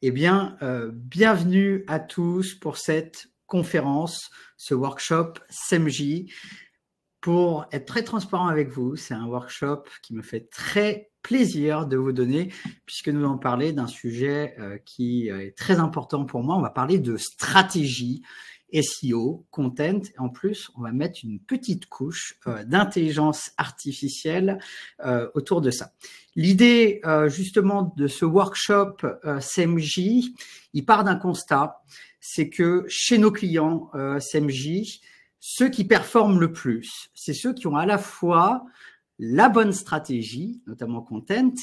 Eh bien, bienvenue à tous pour cette conférence, ce workshop SEMJ. Pour être très transparent avec vous, c'est un workshop qui me fait très plaisir de vous donner, puisque nous allons parler d'un sujet qui est très important pour moi. On va parler de stratégie SEO, content. En plus, on va mettre une petite couche d'intelligence artificielle autour de ça. L'idée justement de ce workshop SEMJ, il part d'un constat, c'est que chez nos clients SEMJ, ceux qui performent le plus, c'est ceux qui ont à la fois la bonne stratégie, notamment content,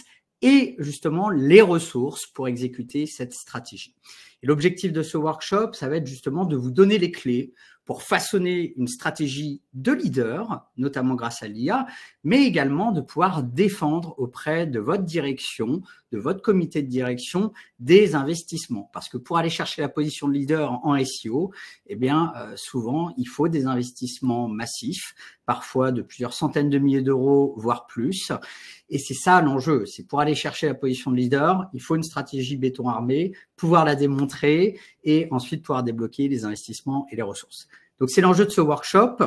et justement les ressources pour exécuter cette stratégie. Et l'objectif de ce workshop, ça va être justement de vous donner les clés pour façonner une stratégie de leader, notamment grâce à l'IA, mais également de pouvoir défendre auprès de votre direction, de votre comité de direction, des investissements. Parce que pour aller chercher la position de leader en SEO, eh bien, souvent, il faut des investissements massifs, parfois de plusieurs centaines de milliers d'euros, voire plus. Et c'est ça l'enjeu. C'est pour aller chercher la position de leader, il faut une stratégie béton armé, pouvoir la démontrer et ensuite pouvoir débloquer les investissements et les ressources. Donc, c'est l'enjeu de ce workshop.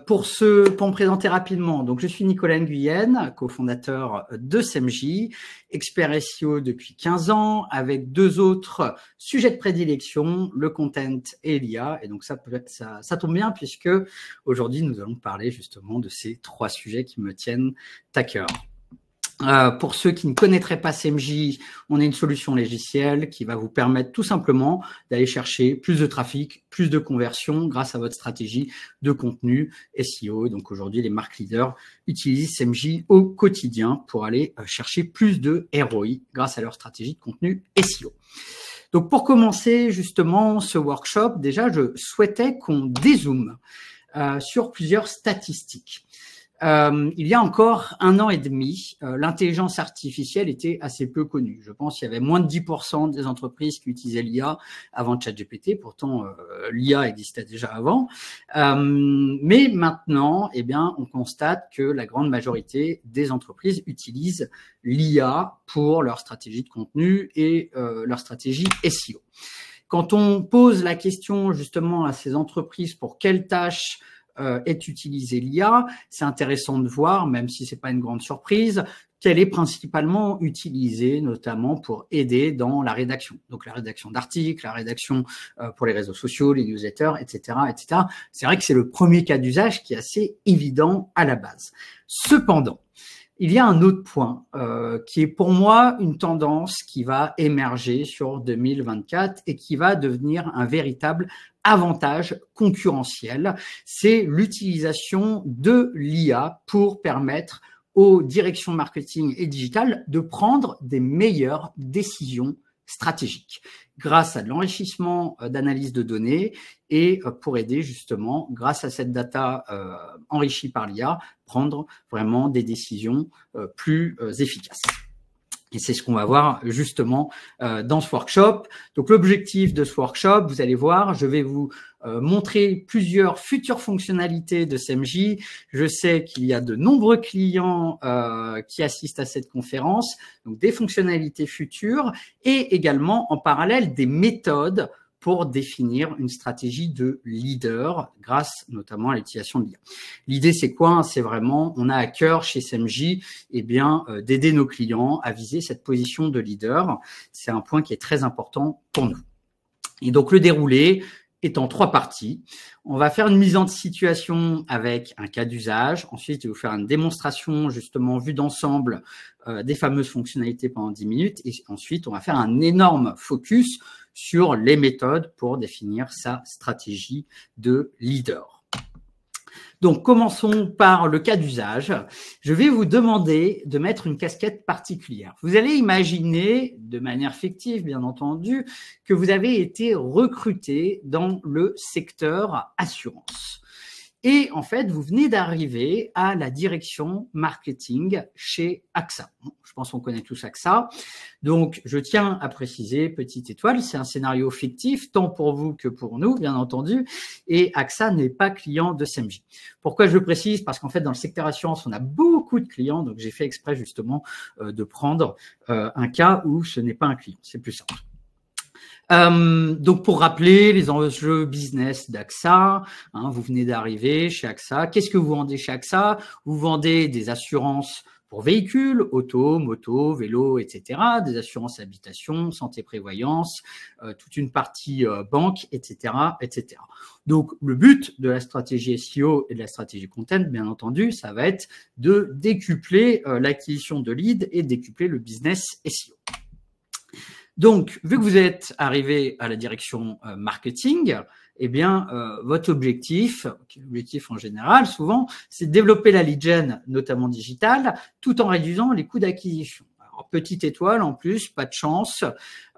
Pour me présenter rapidement, donc je suis Nicolas Nguyen, cofondateur de SEMJ, expert SEO depuis 15 ans, avec deux autres sujets de prédilection, le content et l'IA. Et donc ça tombe bien puisque aujourd'hui nous allons parler justement de ces trois sujets qui me tiennent à cœur. Pour ceux qui ne connaîtraient pas SEMJ, on est une solution logicielle qui va vous permettre tout simplement d'aller chercher plus de trafic, plus de conversions grâce à votre stratégie de contenu SEO. Donc aujourd'hui, les marques leaders utilisent SEMJ au quotidien pour aller chercher plus de ROI grâce à leur stratégie de contenu SEO. Donc pour commencer justement ce workshop, déjà je souhaitais qu'on dézoome sur plusieurs statistiques. Il y a encore 1 an et demi, l'intelligence artificielle était assez peu connue. Je pense qu'il y avait moins de 10% des entreprises qui utilisaient l'IA avant ChatGPT. Pourtant, l'IA existait déjà avant. Mais maintenant, eh bien, on constate que la grande majorité des entreprises utilisent l'IA pour leur stratégie de contenu et leur stratégie SEO. Quand on pose la question justement à ces entreprises pour quelles tâches est utilisée l'IA, c'est intéressant de voir, même si c'est pas une grande surprise, qu'elle est principalement utilisée notamment pour aider dans la rédaction. Donc la rédaction d'articles, la rédaction pour les réseaux sociaux, les newsletters, etc., etc. C'est vrai que c'est le premier cas d'usage qui est assez évident à la base. Cependant, il y a un autre point qui est pour moi une tendance qui va émerger sur 2024 et qui va devenir un véritable avantage concurrentiel. C'est l'utilisation de l'IA pour permettre aux directions marketing et digital de prendre des meilleures décisions stratégiques grâce à de l'enrichissement d'analyse de données et pour aider justement, grâce à cette data enrichie par l'IA, prendre vraiment des décisions plus efficaces. Et c'est ce qu'on va voir justement dans ce workshop. Donc l'objectif de ce workshop, vous allez voir, je vais vous montrer plusieurs futures fonctionnalités de SEMJ. Je sais qu'il y a de nombreux clients qui assistent à cette conférence, donc des fonctionnalités futures et également en parallèle des méthodes pour définir une stratégie de leader grâce notamment à l'utilisation de l'IA. L'idée, c'est quoi? C'est vraiment, on a à cœur chez SEMJ d'aider nos clients à viser cette position de leader. C'est un point qui est très important pour nous. Et donc, le déroulé est en 3 parties. On va faire une mise en situation avec un cas d'usage. Ensuite, je vais vous faire une démonstration justement vue d'ensemble des fameuses fonctionnalités pendant 10 minutes. Et ensuite, on va faire un énorme focus sur les méthodes pour définir sa stratégie de leader. Donc, commençons par le cas d'usage. Je vais vous demander de mettre une casquette particulière. Vous allez imaginer, de manière fictive, bien entendu, que vous avez été recruté dans le secteur assurance. Et en fait, vous venez d'arriver à la direction marketing chez AXA. Je pense qu'on connaît tous AXA. Donc, je tiens à préciser, petite étoile, c'est un scénario fictif, tant pour vous que pour nous, bien entendu. Et AXA n'est pas client de SEMJ. Pourquoi je le précise? Parce qu'en fait, dans le secteur assurance, on a beaucoup de clients. Donc, j'ai fait exprès justement de prendre un cas où ce n'est pas un client. C'est plus simple. Donc, pour rappeler les enjeux business d'AXA, vous venez d'arriver chez AXA. Qu'est-ce que vous vendez chez AXA? Vous vendez des assurances pour véhicules, auto, moto, vélo, etc., des assurances habitation, santé, prévoyance, toute une partie banque, etc., etc. Donc, le but de la stratégie SEO et de la stratégie content, bien entendu, ça va être de décupler l'acquisition de leads et décupler le business SEO. Donc, vu que vous êtes arrivé à la direction marketing, eh bien, votre objectif en général, souvent, c'est de développer la lead gen, notamment digitale, tout en réduisant les coûts d'acquisition. Alors, petite étoile, en plus, pas de chance.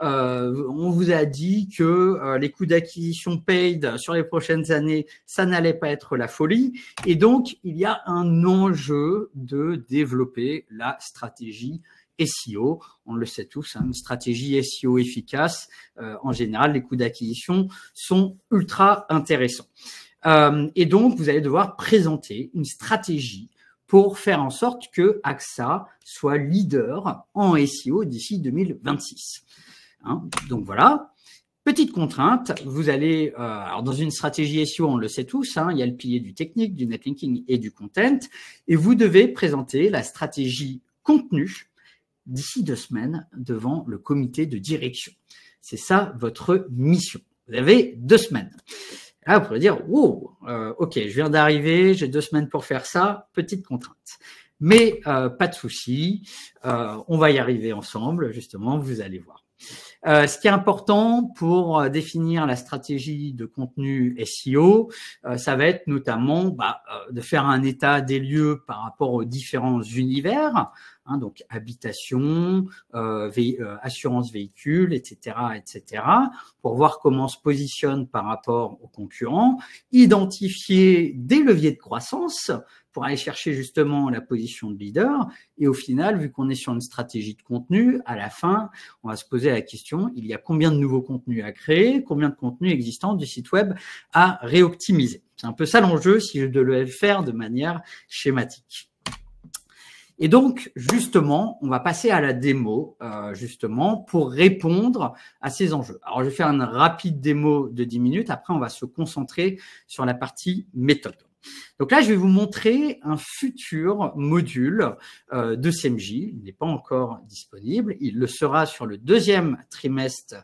On vous a dit que les coûts d'acquisition paid sur les prochaines années, ça n'allait pas être la folie. Et donc, il y a un enjeu de développer la stratégie SEO, on le sait tous, une stratégie SEO efficace, en général, les coûts d'acquisition sont ultra intéressants. Et donc, vous allez devoir présenter une stratégie pour faire en sorte que AXA soit leader en SEO d'ici 2026. Donc voilà. Petite contrainte, vous allez, alors dans une stratégie SEO, on le sait tous, il y a le pilier du technique, du netlinking et du content, et vous devez présenter la stratégie contenu d'ici 2 semaines devant le comité de direction. C'est ça votre mission. Vous avez 2 semaines. Là, vous pourrez dire, wow, ok, je viens d'arriver, j'ai 2 semaines pour faire ça, petite contrainte. Mais pas de souci, on va y arriver ensemble, justement, vous allez voir. Ce qui est important pour définir la stratégie de contenu SEO, ça va être notamment de faire un état des lieux par rapport aux différents univers, donc habitation, assurance véhicule, etc., etc., pour voir comment on se positionne par rapport aux concurrents, identifier des leviers de croissance pour aller chercher justement la position de leader. Et au final, vu qu'on est sur une stratégie de contenu, à la fin, on va se poser la question, il y a combien de nouveaux contenus à créer, combien de contenus existants du site web à réoptimiser. C'est un peu ça l'enjeu si je devais le faire de manière schématique. Et donc, justement, on va passer à la démo, justement, pour répondre à ces enjeux. Alors, je vais faire une rapide démo de 10 minutes. Après, on va se concentrer sur la partie méthode. Donc là, je vais vous montrer un futur module de SEMJ. Il n'est pas encore disponible. Il le sera sur le 2e trimestre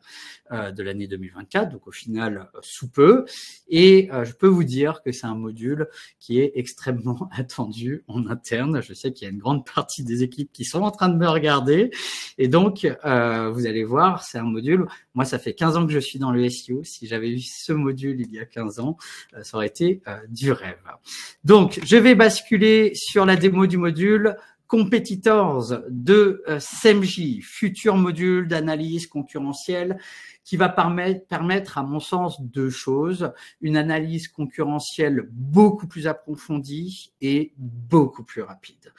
de l'année 2024, donc au final sous peu. Et je peux vous dire que c'est un module qui est extrêmement attendu en interne. Je sais qu'il y a une grande partie des équipes qui sont en train de me regarder. Et donc, vous allez voir, c'est un module. Moi, ça fait 15 ans que je suis dans le SEO. Si j'avais eu ce module il y a 15 ans, ça aurait été du rêve. Donc, je vais basculer sur la démo du module Competitors de SEMJ, futur module d'analyse concurrentielle qui va permettre, à mon sens, 2 choses. Une analyse concurrentielle beaucoup plus approfondie et beaucoup plus rapide.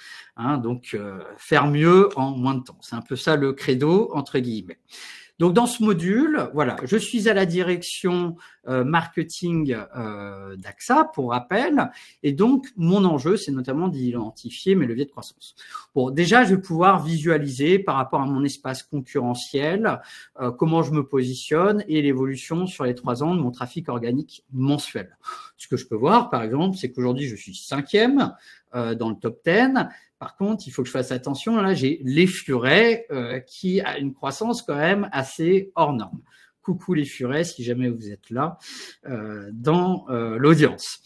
Donc, faire mieux en moins de temps. C'est un peu ça le credo, entre guillemets. Donc, dans ce module, voilà, je suis à la direction marketing d'AXA, pour rappel. Et donc, mon enjeu, c'est notamment d'identifier mes leviers de croissance. Bon, déjà, je vais pouvoir visualiser par rapport à mon espace concurrentiel comment je me positionne et l'évolution sur les 3 ans de mon trafic organique mensuel. Ce que je peux voir, par exemple, c'est qu'aujourd'hui, je suis 5e dans le top 10. Par contre, il faut que je fasse attention. Là, j'ai les Furets qui a une croissance quand même assez hors norme. Coucou les Furets, si jamais vous êtes là dans l'audience.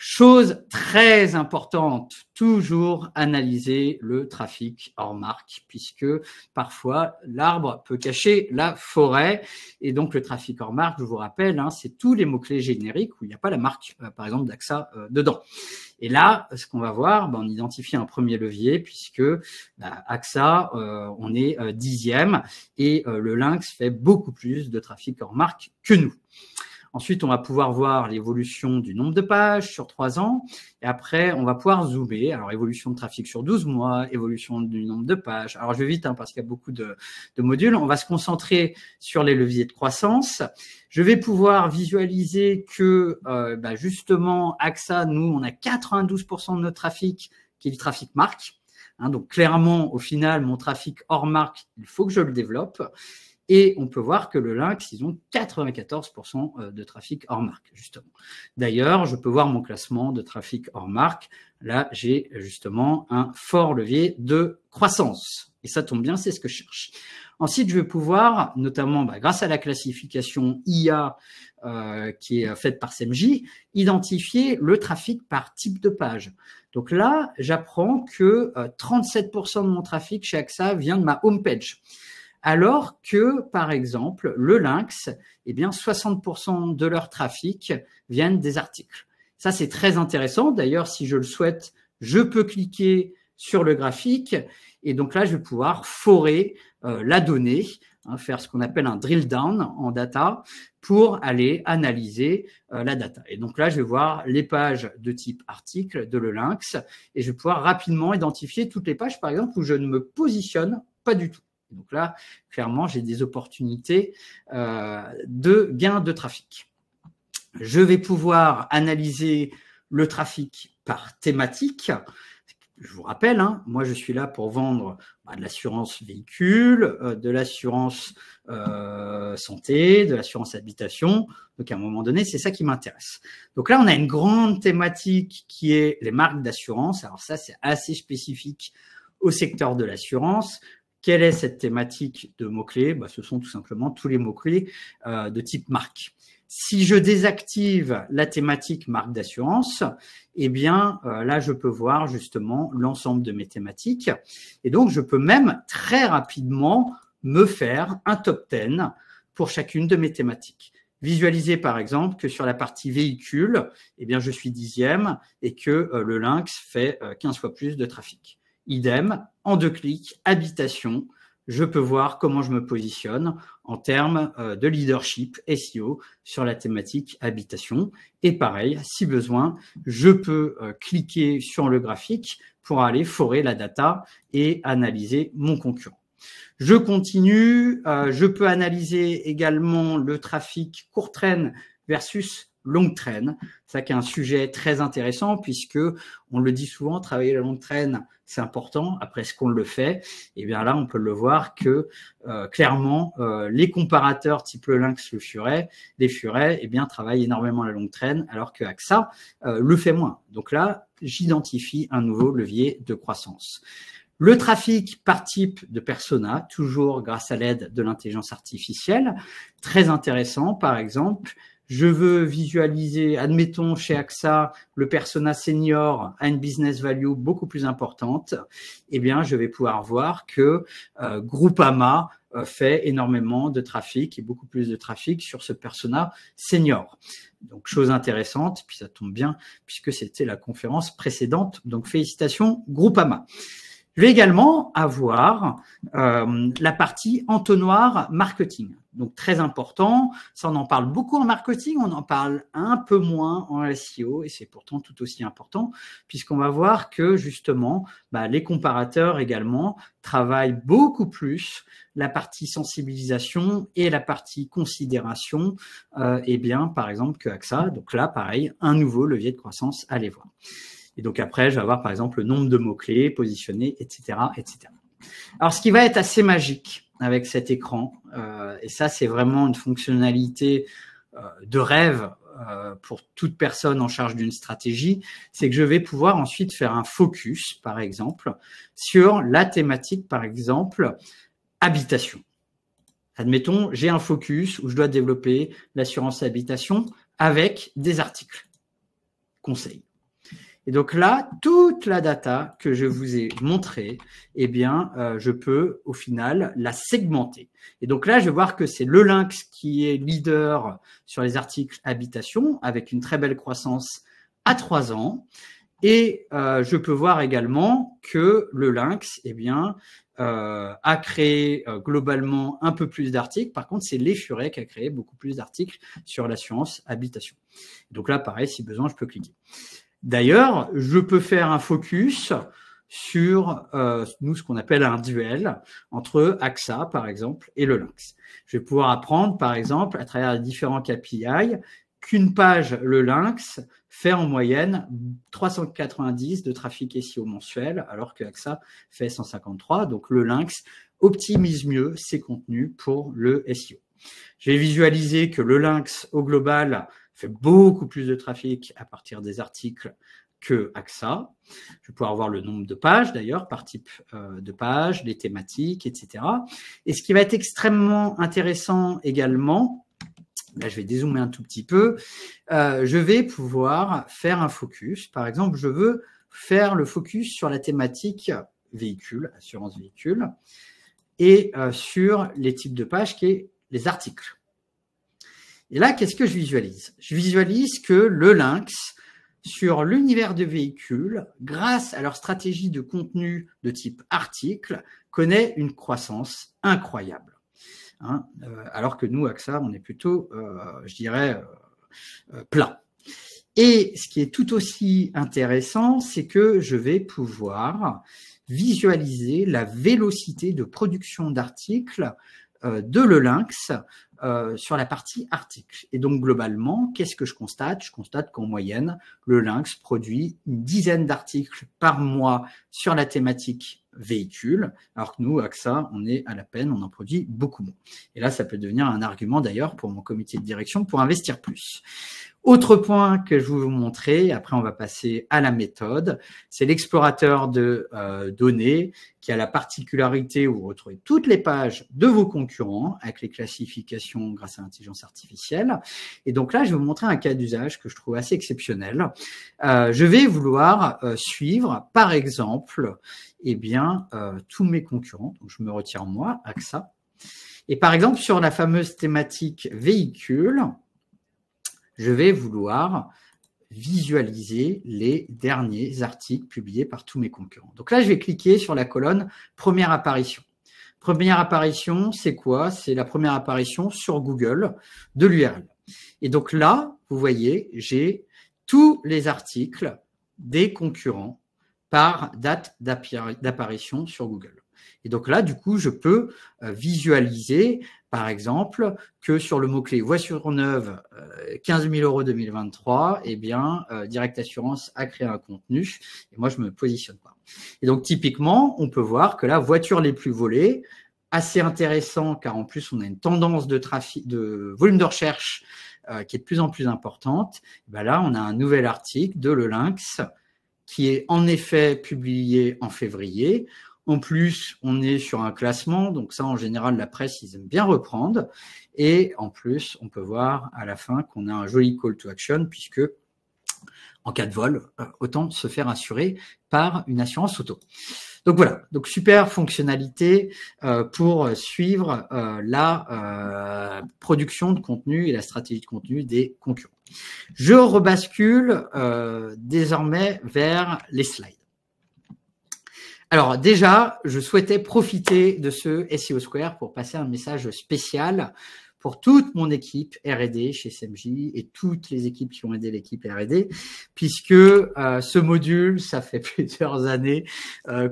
Chose très importante, toujours analyser le trafic hors marque, puisque parfois l'arbre peut cacher la forêt. Et donc le trafic hors marque, je vous rappelle, c'est tous les mots-clés génériques où il n'y a pas la marque, par exemple d'AXA dedans. Et là, ce qu'on va voir, on identifie un premier levier, puisque AXA, on est 10e et le Lynx fait beaucoup plus de trafic hors marque que nous. Ensuite, on va pouvoir voir l'évolution du nombre de pages sur 3 ans. Et après, on va pouvoir zoomer. Alors, évolution de trafic sur 12 mois, évolution du nombre de pages. Alors, je vais vite parce qu'il y a beaucoup de modules. On va se concentrer sur les leviers de croissance. Je vais pouvoir visualiser que justement, AXA, nous, on a 92% de notre trafic qui est du trafic marque. Donc, clairement, au final, mon trafic hors marque, il faut que je le développe. Et on peut voir que le Lynx, ils ont 94% de trafic hors marque, justement. D'ailleurs, je peux voir mon classement de trafic hors marque. Là, j'ai justement un fort levier de croissance. Et ça tombe bien, c'est ce que je cherche. Ensuite, je vais pouvoir, notamment grâce à la classification IA qui est faite par SEMJ, identifier le trafic par type de page. Donc là, j'apprends que 37% de mon trafic chez AXA vient de ma homepage. Alors que, par exemple, le Lynx, 60% de leur trafic viennent des articles. Ça, c'est très intéressant. D'ailleurs, si je le souhaite, je peux cliquer sur le graphique et donc là, je vais pouvoir forer la donnée, faire ce qu'on appelle un drill down en data pour aller analyser la data. Et donc là, je vais voir les pages de type article de le Lynx et je vais pouvoir rapidement identifier toutes les pages, par exemple, où je ne me positionne pas du tout. Donc là, clairement, j'ai des opportunités de gain de trafic. Je vais pouvoir analyser le trafic par thématique. Je vous rappelle, moi, je suis là pour vendre de l'assurance véhicule, de l'assurance santé, de l'assurance habitation. Donc, à un moment donné, c'est ça qui m'intéresse. Donc là, on a une grande thématique qui est les marques d'assurance. Alors ça, c'est assez spécifique au secteur de l'assurance. Quelle est cette thématique de mots-clés? Ce sont tout simplement tous les mots-clés de type marque. Si je désactive la thématique marque d'assurance, là, je peux voir justement l'ensemble de mes thématiques. Et donc, je peux même très rapidement me faire un top 10 pour chacune de mes thématiques. Visualiser, par exemple, que sur la partie véhicule, je suis 10e et que le Lynx fait 15 fois plus de trafic. Idem, en 2 clics, habitation, je peux voir comment je me positionne en termes de leadership SEO sur la thématique habitation. Et pareil, si besoin, je peux cliquer sur le graphique pour aller forer la data et analyser mon concurrent. Je continue, je peux analyser également le trafic court traîne versus longue traîne. Ça qui est un sujet très intéressant puisque on le dit souvent, travailler la longue traîne, c'est important. Après, est-ce qu'on le fait? Là, on peut le voir que clairement, les comparateurs type le Lynx, le Furet, les Furets, travaillent énormément la longue traîne alors que AXA le fait moins. Donc là, j'identifie un nouveau levier de croissance. Le trafic par type de persona, toujours grâce à l'aide de l'intelligence artificielle, très intéressant. Par exemple, je veux visualiser, admettons chez AXA, le persona senior a une business value beaucoup plus importante. Je vais pouvoir voir que Groupama fait énormément de trafic et beaucoup plus de trafic sur ce persona senior. Donc, chose intéressante, puis ça tombe bien puisque c'était la conférence précédente. Donc, félicitations Groupama. Je vais également avoir la partie entonnoir marketing. Donc, très important. Ça, on en parle beaucoup en marketing. On en parle un peu moins en SEO et c'est pourtant tout aussi important puisqu'on va voir que justement, les comparateurs également travaillent beaucoup plus la partie sensibilisation et la partie considération, par exemple, que AXA. Donc là, pareil, un nouveau levier de croissance à aller voir. Et donc après, je vais avoir par exemple le nombre de mots-clés positionnés, etc., etc. Alors, ce qui va être assez magique avec cet écran, et ça, c'est vraiment une fonctionnalité de rêve pour toute personne en charge d'une stratégie, c'est que je vais pouvoir ensuite faire un focus, par exemple, sur la thématique, par exemple, habitation. Admettons, j'ai un focus où je dois développer l'assurance habitation avec des articles, conseils. Et donc là, toute la data que je vous ai montrée, je peux au final la segmenter. Et donc là, je vais voir que c'est le Lynx qui est leader sur les articles habitation avec une très belle croissance à 3 ans. Et je peux voir également que le Lynx, eh bien, a créé globalement un peu plus d'articles. Par contre, c'est l'Effuret qui a créé beaucoup plus d'articles sur l'assurance habitation. Donc là, pareil, si besoin, je peux cliquer. D'ailleurs, je peux faire un focus sur nous, ce qu'on appelle un duel entre AXA, par exemple, et le Lynx. Je vais pouvoir apprendre, par exemple, à travers les différents KPI, qu'une page, le Lynx, fait en moyenne 390 de trafic SEO mensuel, alors que AXA fait 153. Donc, le Lynx optimise mieux ses contenus pour le SEO. Je vais visualiser que le Lynx, au global, fait beaucoup plus de trafic à partir des articles que AXA. Je vais pouvoir voir le nombre de pages, d'ailleurs, par type de page, les thématiques, etc. Et ce qui va être extrêmement intéressant également, là, je vais dézoomer un tout petit peu, je vais pouvoir faire un focus. Par exemple, je veux faire le focus sur la thématique véhicule, assurance véhicule, et sur les types de pages qui est les articles. Et là, qu'est-ce que je visualise? Je visualise que le Lynx, sur l'univers de véhicules, grâce à leur stratégie de contenu de type article, connaît une croissance incroyable. Hein, alors que nous, AXA, on est plutôt, je dirais, plat. Et ce qui est tout aussi intéressant, c'est que je vais pouvoir visualiser la vélocité de production d'articles de le Lynx sur la partie article. Et donc, globalement, qu'est-ce que je constate? Je constate qu'en moyenne, le Lynx produit une dizaine d'articles par mois sur la thématique véhicule, alors que nous, AXA, on est à la peine, on en produit beaucoup moins. Et là, ça peut devenir un argument d'ailleurs pour mon comité de direction pour investir plus. Autre point que je vais vous montrer, après on va passer à la méthode, c'est l'explorateur de données qui a la particularité où vous retrouvez toutes les pages de vos concurrents avec les classifications grâce à l'intelligence artificielle. Et donc là, je vais vous montrer un cas d'usage que je trouve assez exceptionnel. Je vais vouloir suivre, par exemple, eh bien, tous mes concurrents. Donc je me retire moi, AXA. Et par exemple, sur la fameuse thématique véhicule, je vais vouloir visualiser les derniers articles publiés par tous mes concurrents. Donc là, je vais cliquer sur la colonne « Première apparition ». Première apparition, c'est quoi? C'est la première apparition sur Google de l'URL. Et donc là, vous voyez, j'ai tous les articles des concurrents par date d'apparition sur Google. Et donc là, du coup, je peux visualiser, par exemple, que sur le mot-clé voiture neuve, 15 000 € 2023, eh bien, Direct Assurance a créé un contenu et moi, je me positionne pas. Et donc, typiquement, on peut voir que la voiture les plus volées, assez intéressant, car en plus, on a une tendance de trafic, de volume de recherche qui est de plus en plus importante. Ben là, on a un nouvel article de Le Lynx qui est en effet publié en février. En plus, on est sur un classement, donc ça, en général, la presse, ils aiment bien reprendre. Et en plus, on peut voir à la fin qu'on a un joli call to action, puisque en cas de vol, autant se faire assurer par une assurance auto. Donc voilà, donc super fonctionnalité pour suivre la production de contenu et la stratégie de contenu des concurrents. Je rebascule désormais vers les slides. Alors déjà, je souhaitais profiter de ce SEO Square pour passer un message spécial pour toute mon équipe R&D chez SMJ et toutes les équipes qui ont aidé l'équipe R&D, puisque ce module, ça fait plusieurs années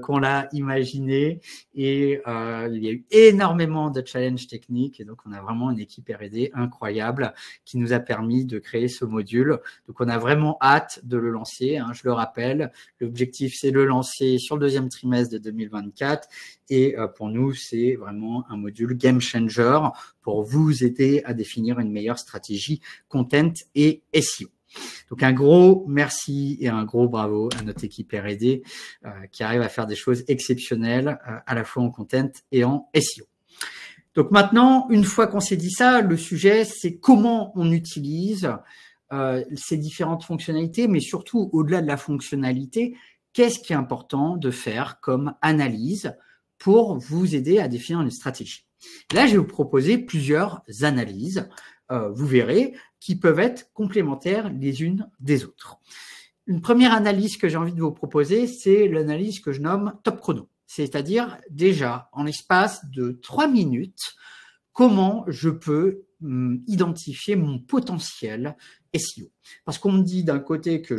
qu'on l'a imaginé et il y a eu énormément de challenges techniques et donc on a vraiment une équipe R&D incroyable qui nous a permis de créer ce module. Donc on a vraiment hâte de le lancer, hein, je le rappelle, l'objectif c'est de le lancer sur le deuxième trimestre de 2024 et pour nous c'est vraiment un module game changer pour vous aider à définir une meilleure stratégie content et SEO. Donc un gros merci et un gros bravo à notre équipe R&D qui arrive à faire des choses exceptionnelles à la fois en content et en SEO. Donc maintenant, une fois qu'on s'est dit ça, le sujet c'est comment on utilise ces différentes fonctionnalités, mais surtout au-delà de la fonctionnalité, qu'est-ce qui est important de faire comme analyse pour vous aider à définir une stratégie. Là, je vais vous proposer plusieurs analyses, vous verrez, qui peuvent être complémentaires les unes des autres. Une première analyse que j'ai envie de vous proposer, c'est l'analyse que je nomme top chrono. C'est-à-dire déjà, en l'espace de 3 minutes, comment je peux identifier mon potentiel SEO. Parce qu'on me dit d'un côté que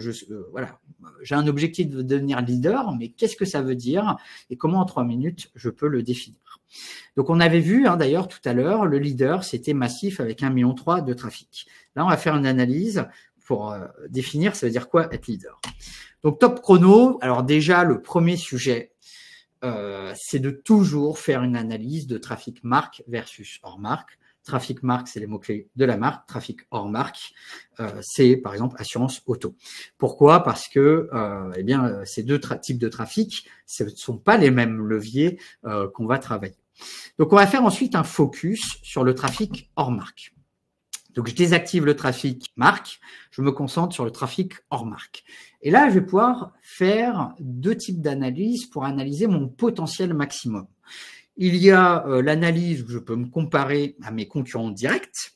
voilà, j'ai un objectif de devenir leader, mais qu'est-ce que ça veut dire et comment en 3 minutes je peux le définir. Donc on avait vu d'ailleurs tout à l'heure, le leader c'était Massif avec 1,3 million de trafic. Là on va faire une analyse pour définir ça veut dire quoi être leader. Donc top chrono, alors déjà le premier sujet, c'est de toujours faire une analyse de trafic marque versus hors marque. Trafic marque, c'est les mots-clés de la marque. Trafic hors marque, c'est par exemple assurance auto. Pourquoi? Parce que eh bien, ces deux types de trafic, ce ne sont pas les mêmes leviers qu'on va travailler. Donc, on va faire ensuite un focus sur le trafic hors marque. Donc, je désactive le trafic marque, je me concentre sur le trafic hors marque. Et là, je vais pouvoir faire deux types d'analyses pour analyser mon potentiel maximum. Il y a l'analyse où je peux me comparer à mes concurrents directs.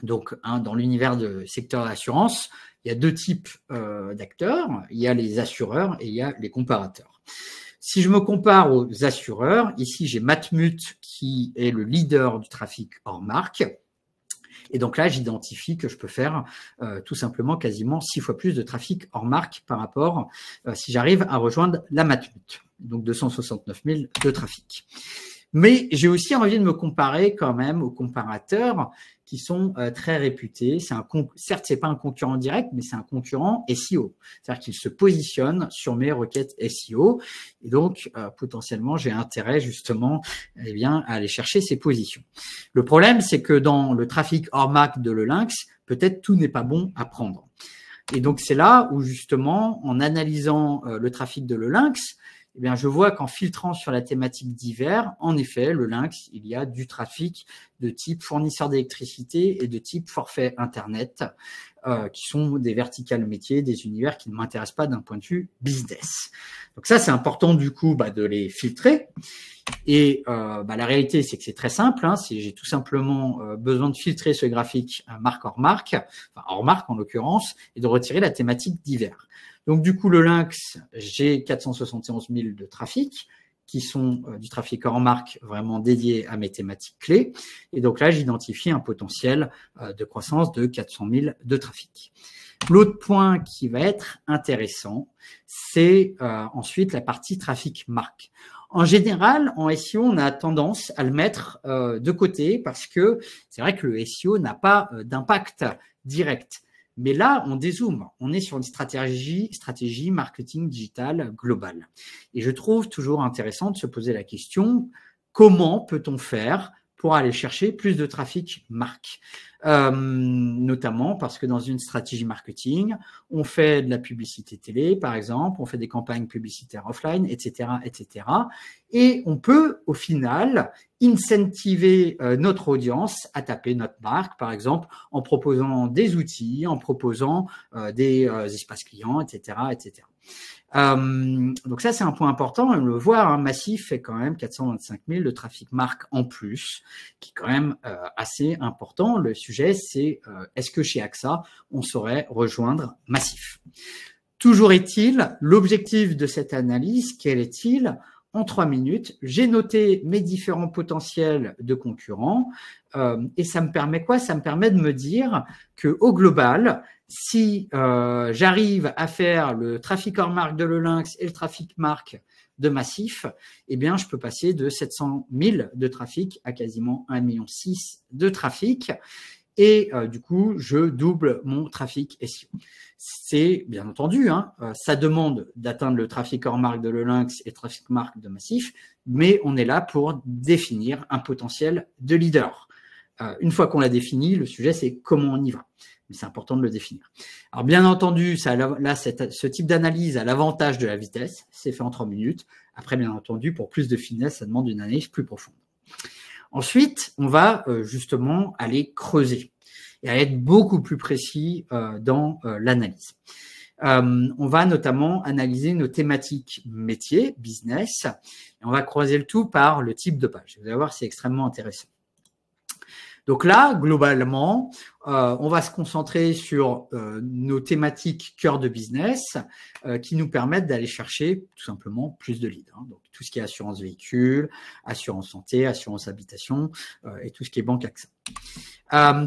Donc, dans l'univers de secteur d'assurance, il y a deux types d'acteurs. Il y a les assureurs et il y a les comparateurs. Si je me compare aux assureurs, ici, j'ai Matmut qui est le leader du trafic hors marque. Et donc là, j'identifie que je peux faire tout simplement quasiment 6 fois plus de trafic hors marque par rapport si j'arrive à rejoindre la Matmut. Donc 269 000 de trafic. Mais j'ai aussi envie de me comparer quand même aux comparateurs qui sont très réputés. Certes, c'est pas un concurrent direct, mais c'est un concurrent SEO. C'est-à-dire qu'il se positionne sur mes requêtes SEO. Et donc, potentiellement, j'ai intérêt justement eh bien, à aller chercher ces positions. Le problème, c'est que dans le trafic hors marque de Lynx, peut-être tout n'est pas bon à prendre. Et donc, c'est là où justement, en analysant le trafic de Lynx, eh bien, je vois qu'en filtrant sur la thématique divers, en effet, le Lynx, il y a du trafic de type fournisseur d'électricité et de type forfait Internet, qui sont des verticales métiers, des univers qui ne m'intéressent pas d'un point de vue business. Donc ça, c'est important du coup de les filtrer. Et la réalité, c'est que c'est très simple. J'ai tout simplement besoin de filtrer ce graphique marque hors marque, enfin hors marque en l'occurrence, et de retirer la thématique divers. Donc, du coup, le Lynx, j'ai 471 000 de trafic qui sont du trafic hors marque vraiment dédié à mes thématiques clés. Et donc là, j'identifie un potentiel de croissance de 400 000 de trafic. L'autre point qui va être intéressant, c'est ensuite la partie trafic marque. En général, en SEO, on a tendance à le mettre de côté parce que c'est vrai que le SEO n'a pas d'impact direct. Mais là, on dézoome. On est sur une stratégie marketing digital globale. Et je trouve toujours intéressant de se poser la question, comment peut-on faire pour aller chercher plus de trafic marque, notamment parce que dans une stratégie marketing, on fait de la publicité télé, par exemple, on fait des campagnes publicitaires offline, etc., etc. Et on peut, au final, incentiver notre audience à taper notre marque, par exemple, en proposant des outils, en proposant des espaces clients, etc., etc. Donc ça, c'est un point important. On le voit, Massif fait quand même 425 000 de trafic marque en plus, qui est quand même assez important. Le sujet, c'est est-ce que chez AXA, on saurait rejoindre Massif? Toujours est-il, l'objectif de cette analyse, quel est-il? En 3 minutes, j'ai noté mes différents potentiels de concurrents et ça me permet quoi? Ça me permet de me dire qu'au global, si j'arrive à faire le trafic hors marque de Lynx et le trafic marque de Massif, eh bien, je peux passer de 700 000 de trafic à quasiment 1,6 million de trafic. Et du coup, je double mon trafic SEO. C'est bien entendu, ça demande d'atteindre le trafic hors marque de Lynx et le trafic marque de Massif, mais on est là pour définir un potentiel de leader. Une fois qu'on l'a défini, le sujet, c'est comment on y va. Mais c'est important de le définir. Alors, bien entendu, ce type d'analyse a l'avantage de la vitesse. C'est fait en 3 minutes. Après, bien entendu, pour plus de finesse, ça demande une analyse plus profonde. Ensuite, on va justement aller creuser et à être beaucoup plus précis dans l'analyse. On va notamment analyser nos thématiques métiers, business, et on va croiser le tout par le type de page. Vous allez voir, c'est extrêmement intéressant. Donc là, globalement, on va se concentrer sur nos thématiques cœur de business qui nous permettent d'aller chercher tout simplement plus de leads. Donc tout ce qui est assurance véhicule, assurance santé, assurance habitation et tout ce qui est banque AXA.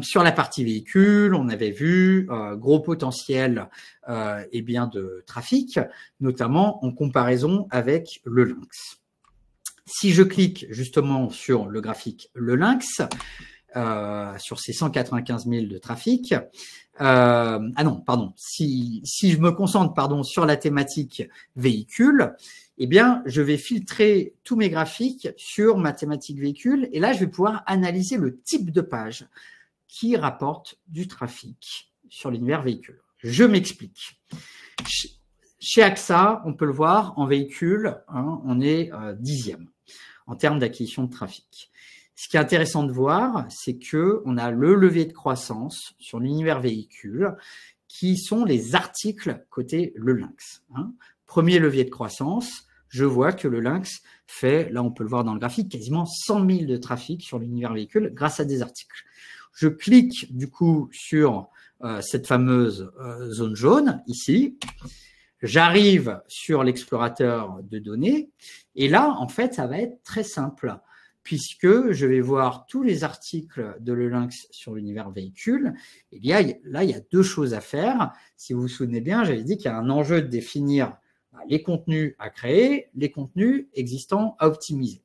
Sur la partie véhicule, on avait vu gros potentiel et bien de trafic, notamment en comparaison avec le Lynx. Si je clique justement sur le graphique le Lynx, sur ces 195 000 de trafic, si je me concentre sur la thématique véhicule, eh bien, je vais filtrer tous mes graphiques sur ma thématique véhicule et là, je vais pouvoir analyser le type de page qui rapporte du trafic sur l'univers véhicule. Je m'explique. Chez AXA, on peut le voir, en véhicule, on est 10e en termes d'acquisition de trafic. Ce qui est intéressant de voir, c'est qu'on a le levier de croissance sur l'univers véhicule qui sont les articles côté le Lynx. Premier levier de croissance, je vois que le Lynx fait, là on peut le voir dans le graphique, quasiment 100 000 de trafic sur l'univers véhicule grâce à des articles. Je clique du coup sur cette fameuse zone jaune ici. J'arrive sur l'explorateur de données et là, en fait, ça va être très simple puisque je vais voir tous les articles de le Lynx sur l'univers véhicule. Et là, il y a deux choses à faire. Si vous vous souvenez bien, j'avais dit qu'il y a un enjeu de définir les contenus à créer, les contenus existants à optimiser.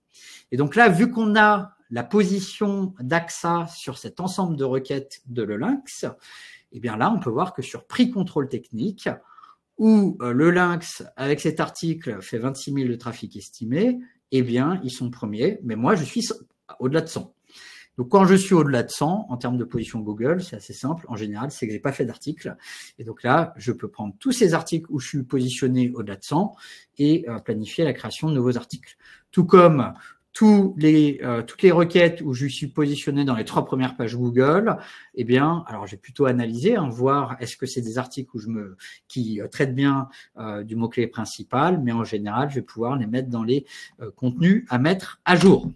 Et donc là, vu qu'on a la position d'AXA sur cet ensemble de requêtes de le Lynx, eh bien là, on peut voir que sur prix contrôle technique, où le Lynx, avec cet article, fait 26 000 de trafic estimé, eh bien, ils sont premiers, mais moi, je suis au-delà de 100. Donc, quand je suis au-delà de 100, en termes de position Google, c'est assez simple. En général, c'est que j'ai pas fait d'article. Et donc là, je peux prendre tous ces articles où je suis positionné au-delà de 100 et planifier la création de nouveaux articles. Tout comme toutes les requêtes où je suis positionné dans les 3 premières pages Google, eh bien, alors j'ai plutôt analysé, voir est-ce que c'est des articles qui traitent bien du mot-clé principal, mais en général, je vais pouvoir les mettre dans les contenus à mettre à jour.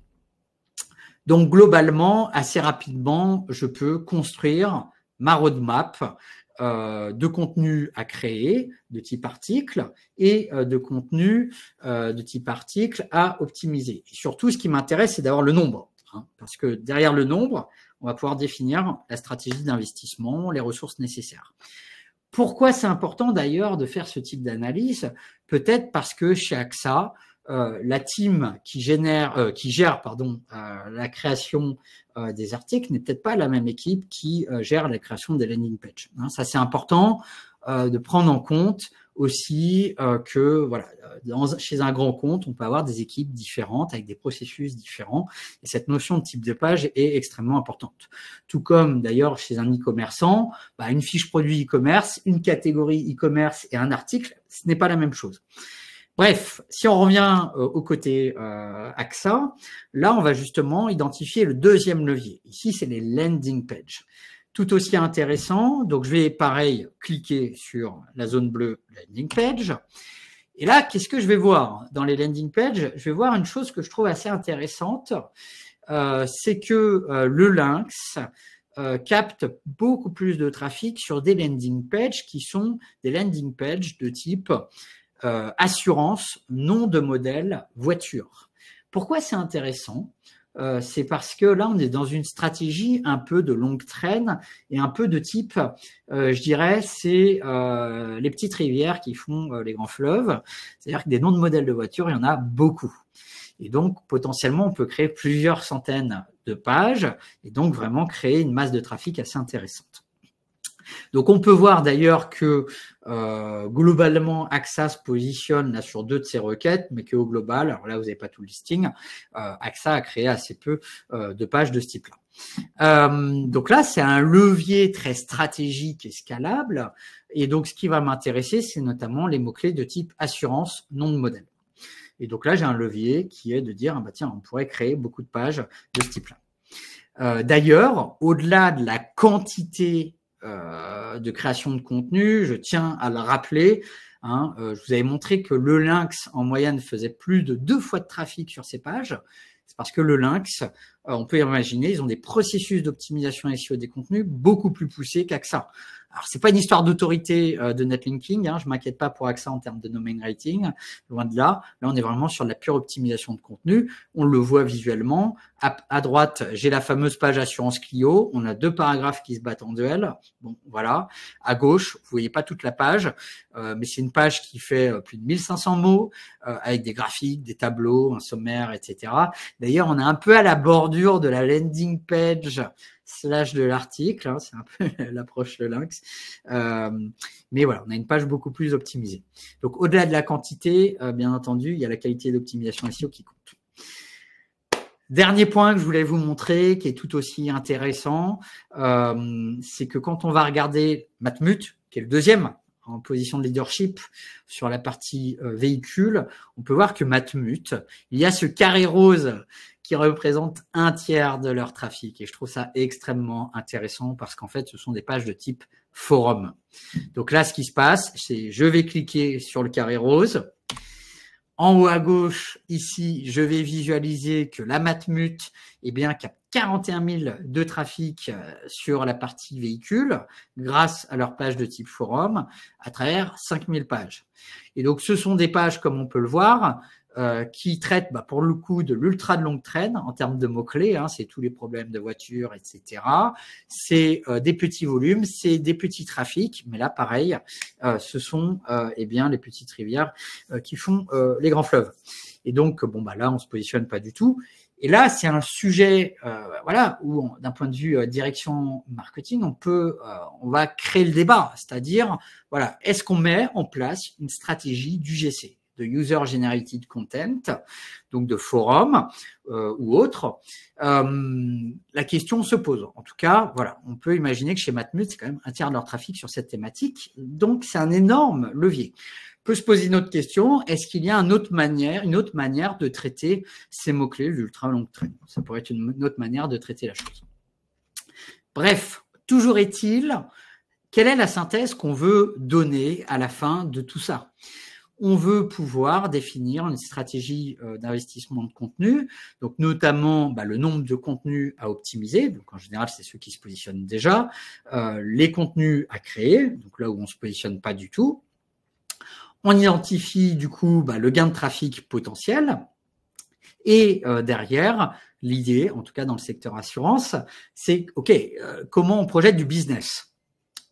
Donc, globalement, assez rapidement, je peux construire ma roadmap de contenu à créer de type article et de contenu de type article à optimiser. Et surtout, ce qui m'intéresse, c'est d'avoir le nombre. Parce que derrière le nombre, on va pouvoir définir la stratégie d'investissement, les ressources nécessaires. Pourquoi c'est important d'ailleurs de faire ce type d'analyse? Peut-être parce que chez AXA, la team qui gère la création des articles n'est peut-être pas la même équipe qui gère la création des landing pages. Ça, c'est important de prendre en compte aussi que voilà, chez un grand compte, on peut avoir des équipes différentes avec des processus différents et cette notion de type de page est extrêmement importante. Tout comme d'ailleurs chez un e-commerçant, une fiche produit e-commerce, une catégorie e-commerce et un article, ce n'est pas la même chose. Bref, si on revient au côté AXA, là, on va justement identifier le deuxième levier. Ici, c'est les landing pages. Tout aussi intéressant. Donc, je vais, pareil, cliquer sur la zone bleue landing page. Et là, qu'est-ce que je vais voir dans les landing pages? Je vais voir une chose que je trouve assez intéressante. C'est que le Lynx capte beaucoup plus de trafic sur des landing pages qui sont des landing pages de type assurance, nom de modèle, voiture. Pourquoi c'est intéressant? C'est parce que là, on est dans une stratégie un peu de longue traîne et un peu de type, je dirais, c'est les petites rivières qui font les grands fleuves. C'est-à-dire que des noms de modèles de voitures, il y en a beaucoup. Et donc, potentiellement, on peut créer plusieurs centaines de pages et donc vraiment créer une masse de trafic assez intéressante. Donc, on peut voir d'ailleurs que globalement, AXA se positionne là sur 2 de ses requêtes, mais qu'au global, alors là, vous n'avez pas tout le listing, AXA a créé assez peu de pages de ce type-là. Donc là, c'est un levier très stratégique et scalable. Et donc, ce qui va m'intéresser, c'est notamment les mots-clés de type assurance, nom de modèle. Et donc là, j'ai un levier qui est de dire, tiens, on pourrait créer beaucoup de pages de ce type-là. D'ailleurs, au-delà de la quantité de création de contenu, je tiens à le rappeler, je vous avais montré que le Lynx en moyenne faisait plus de 2 fois de trafic sur ces pages, C'est parce que le lynx, on peut imaginer, ils ont des processus d'optimisation SEO des contenus beaucoup plus poussés qu'AXA. Alors, c'est pas une histoire d'autorité de netlinking, hein, je m'inquiète pas pour AXA en termes de domain rating, loin de là. Là, on est vraiment sur de la pure optimisation de contenu. On le voit visuellement. À droite, j'ai la fameuse page Assurance Clio. On a 2 paragraphes qui se battent en duel. Bon, voilà. À gauche, vous voyez pas toute la page, mais c'est une page qui fait plus de 1500 mots, avec des graphiques, des tableaux, un sommaire, etc. D'ailleurs, on est un peu à la bordure de la landing page / de l'article, hein, c'est un peu l'approche le lynx. Mais voilà, on a une page beaucoup plus optimisée. Donc, au-delà de la quantité, bien entendu, il y a la qualité d'optimisation SEO qui compte. Dernier point que je voulais vous montrer, qui est tout aussi intéressant, c'est que quand on va regarder Matmut, qui est le deuxième en position de leadership sur la partie véhicule, on peut voir que Matmut, il y a ce carré rose qui représente 1/3 de leur trafic. Et je trouve ça extrêmement intéressant parce qu'en fait, ce sont des pages de type forum. Donc là, ce qui se passe, c'est je vais cliquer sur le carré rose. En haut à gauche, ici, je vais visualiser que la Matmut, eh bien, capte 41 000 de trafic sur la partie véhicule grâce à leur page de type forum à travers 5000 pages. Et donc, ce sont des pages, comme on peut le voir, qui traitent pour le coup de l'ultra de longue traîne en termes de mots-clés, hein, c'est tous les problèmes de voiture, etc. C'est des petits volumes, c'est des petits trafics, mais là pareil, ce sont eh bien les petites rivières qui font les grands fleuves. Et donc bon là on se positionne pas du tout. Et là c'est un sujet voilà où d'un point de vue direction marketing on va créer le débat, c'est-à-dire voilà est-ce qu'on met en place une stratégie d'UGC, de User Generated Content, donc de forum ou autre, la question se pose. En tout cas, voilà, on peut imaginer que chez Matmut, c'est quand même 1/3 de leur trafic sur cette thématique, donc c'est un énorme levier. On peut se poser une autre question, est-ce qu'il y a une autre manière de traiter ces mots-clés, l'ultra longue traîne? Ça pourrait être une autre manière de traiter la chose. Bref, toujours est-il, quelle est la synthèse qu'on veut donner à la fin de tout ça? On veut pouvoir définir une stratégie d'investissement de contenu, donc notamment le nombre de contenus à optimiser, donc en général c'est ceux qui se positionnent déjà, les contenus à créer, donc là où on ne se positionne pas du tout. On identifie du coup le gain de trafic potentiel et derrière, l'idée, en tout cas dans le secteur assurance, c'est comment on projette du business.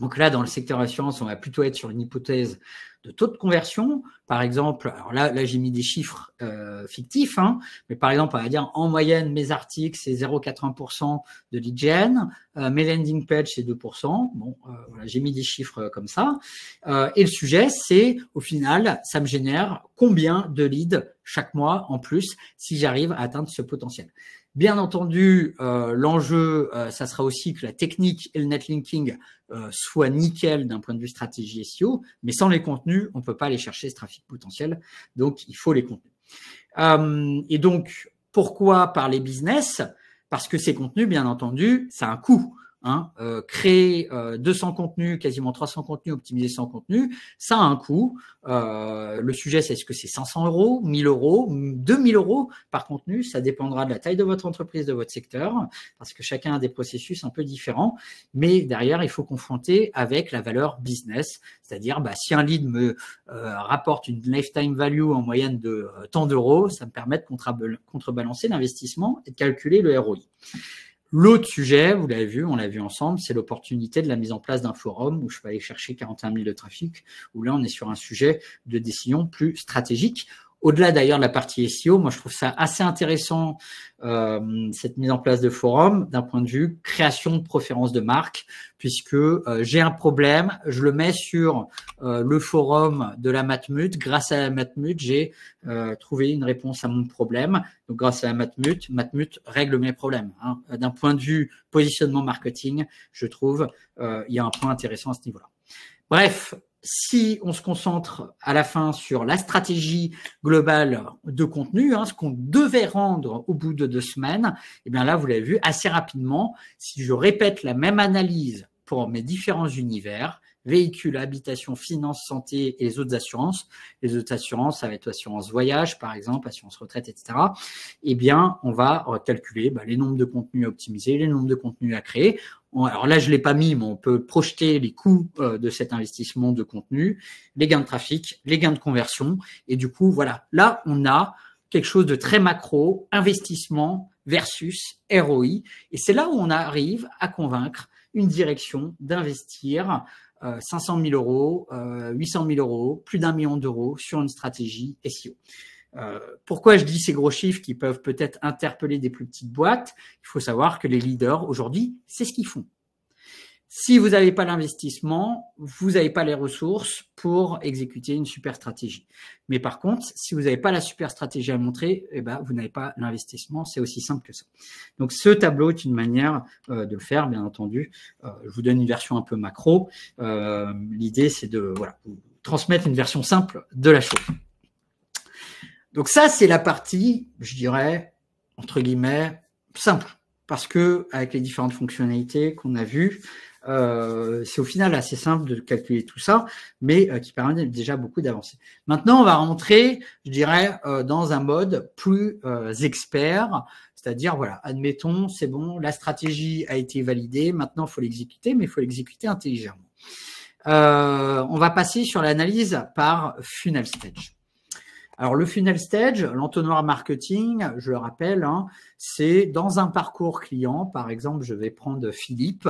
Donc là, dans le secteur assurance, on va plutôt être sur une hypothèse de taux de conversion. Par exemple, alors là j'ai mis des chiffres fictifs, hein, mais par exemple, on va dire en moyenne, mes articles, c'est 0,80% de lead gen, mes landing pages, c'est 2%. Bon, voilà, j'ai mis des chiffres comme ça. Et le sujet, c'est au final, ça me génère combien de leads chaque mois en plus si j'arrive à atteindre ce potentiel. Bien entendu, l'enjeu, ça sera aussi que la technique et le netlinking soient nickel d'un point de vue stratégie SEO, mais sans les contenus, on ne peut pas aller chercher ce trafic potentiel, donc il faut les contenus. Et donc, pourquoi parler business? Parce que ces contenus, bien entendu, ça a un coût. Hein, créer 200 contenus, quasiment 300 contenus, optimiser 100 contenus, ça a un coût. Le sujet, c'est est-ce que c'est 500 €, 1000 €, 2000 € par contenu? Ça dépendra de la taille de votre entreprise, de votre secteur, parce que chacun a des processus un peu différents. Mais derrière, il faut confronter avec la valeur business, c'est-à-dire si un lead me rapporte une lifetime value en moyenne de tant d'euros, ça me permet de contrebalancer l'investissement et de calculer le ROI. L'autre sujet, vous l'avez vu, on l'a vu ensemble, c'est l'opportunité de la mise en place d'un forum où je peux aller chercher 41 000 de trafic, où là, on est sur un sujet de décision plus stratégique. Au-delà d'ailleurs de la partie SEO, moi je trouve ça assez intéressant cette mise en place de forum d'un point de vue création de préférence de marque, puisque j'ai un problème, je le mets sur le forum de la Matmut. Grâce à la Matmut, j'ai trouvé une réponse à mon problème. Donc grâce à la Matmut, Matmut règle mes problèmes. Hein. D'un point de vue positionnement marketing, je trouve il y a un point intéressant à ce niveau-là. Bref. Si on se concentre à la fin sur la stratégie globale de contenu, ce qu'on devait rendre au bout de 2 semaines, et bien là, vous l'avez vu assez rapidement, si je répète la même analyse pour mes différents univers, véhicules, habitation, finance, santé et les autres assurances. Les autres assurances, ça va être assurance voyage, par exemple, assurance retraite, etc. Eh bien, on va calculer les nombres de contenus à optimiser, les nombres de contenus à créer. Alors là, je ne l'ai pas mis, mais on peut projeter les coûts de cet investissement de contenu, les gains de trafic, les gains de conversion. Et du coup, voilà, là, on a quelque chose de très macro, investissement versus ROI. Et c'est là où on arrive à convaincre une direction d'investir 500 000 euros, 800 000 euros, plus d'1 million d'euros sur une stratégie SEO. Pourquoi je dis ces gros chiffres qui peuvent peut-être interpeller des plus petites boîtes? Il faut savoir que les leaders aujourd'hui, c'est ce qu'ils font. Si vous n'avez pas l'investissement, vous n'avez pas les ressources pour exécuter une super stratégie. Mais par contre, si vous n'avez pas la super stratégie à montrer, vous n'avez pas l'investissement. C'est aussi simple que ça. Donc, ce tableau est une manière de le faire, bien entendu. Je vous donne une version un peu macro. L'idée, c'est de vous transmettre une version simple de la chose. Donc ça, c'est la partie, je dirais, entre guillemets, simple. Parce que avec les différentes fonctionnalités qu'on a vues, c'est au final assez simple de calculer tout ça, mais qui permet déjà beaucoup d'avancer. Maintenant, on va rentrer, je dirais, dans un mode plus expert, c'est-à-dire, voilà, admettons, c'est bon, la stratégie a été validée, maintenant, il faut l'exécuter, mais il faut l'exécuter intelligemment. On va passer sur l'analyse par funnel stage. Alors, le funnel stage, l'entonnoir marketing, je le rappelle, c'est dans un parcours client. Par exemple, je vais prendre Philippe.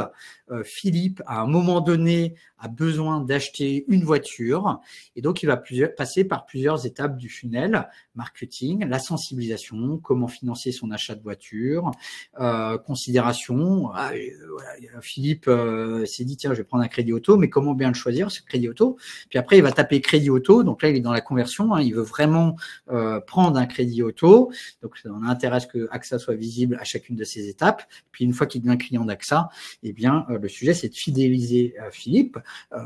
Philippe, à un moment donné, a besoin d'acheter une voiture. Et donc, il va passer par plusieurs étapes du funnel marketing, la sensibilisation, comment financer son achat de voiture, considération. Philippe s'est dit, tiens, je vais prendre un crédit auto, mais comment bien le choisir, ce crédit auto? Puis après, il va taper crédit auto. Donc là, il est dans la conversion. Il veut vraiment prendre un crédit auto. Donc, on a intérêt à ce que AXA soit visible à chacune de ces étapes. Puis, une fois qu'il devient client d'AXA, eh bien, le sujet, c'est de fidéliser Philippe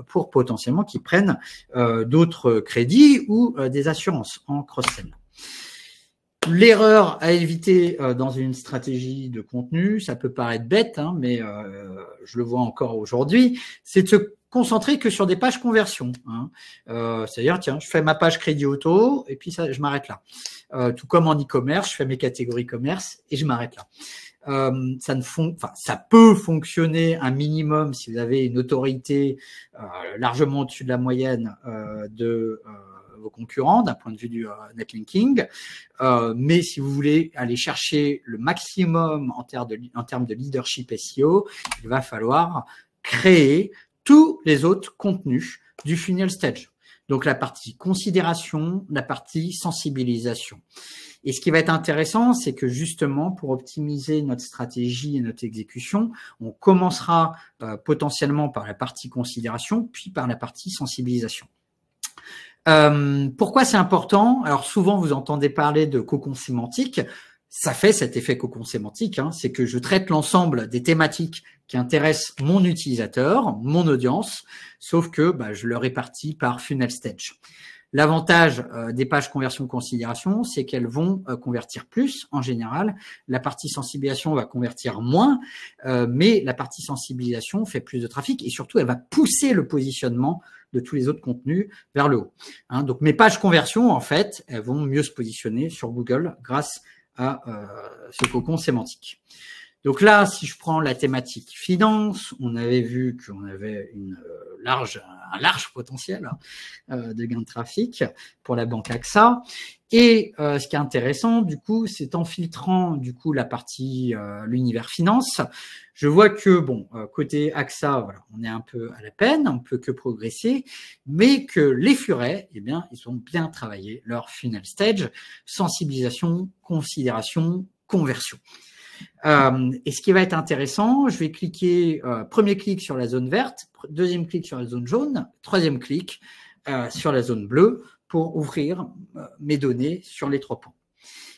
pour potentiellement qu'il prenne d'autres crédits ou des assurances en cross-sell. L'erreur à éviter dans une stratégie de contenu, ça peut paraître bête, mais je le vois encore aujourd'hui, c'est de se concentrer que sur des pages conversion. C'est-à-dire, tiens, je fais ma page crédit auto et puis ça, je m'arrête là. Tout comme en e-commerce, je fais mes catégories commerce et je m'arrête là. Ça peut fonctionner un minimum si vous avez une autorité largement au-dessus de la moyenne de vos concurrents d'un point de vue du netlinking, mais si vous voulez aller chercher le maximum en termes de leadership SEO, il va falloir créer tous les autres contenus du funnel stage. Donc la partie considération, la partie sensibilisation. Et ce qui va être intéressant, c'est que justement, pour optimiser notre stratégie et notre exécution, on commencera potentiellement par la partie considération, puis par la partie sensibilisation. Pourquoi c'est important? Alors souvent, vous entendez parler de cocon sémantique. Ça fait cet effet cocon sémantique, c'est que je traite l'ensemble des thématiques qui intéressent mon utilisateur, mon audience, sauf que je le répartis par funnel stage. L'avantage des pages conversion considération, c'est qu'elles vont convertir plus en général. La partie sensibilisation va convertir moins, mais la partie sensibilisation fait plus de trafic et surtout, elle va pousser le positionnement de tous les autres contenus vers le haut. Donc, mes pages conversion, en fait, elles vont mieux se positionner sur Google grâce à ce cocon sémantique. Donc là, si je prends la thématique finance, on avait vu qu'on avait un large potentiel de gain de trafic pour la banque AXA. Et ce qui est intéressant, du coup, c'est en filtrant du coup la partie l'univers finance, je vois que côté AXA, voilà, on est un peu à la peine, on peut que progresser, mais que les furets, eh bien, ils ont bien travaillé leur funnel stage, sensibilisation, considération, conversion. Et ce qui va être intéressant, je vais cliquer, premier clic sur la zone verte, deuxième clic sur la zone jaune, troisième clic sur la zone bleue pour ouvrir mes données sur les 3 points.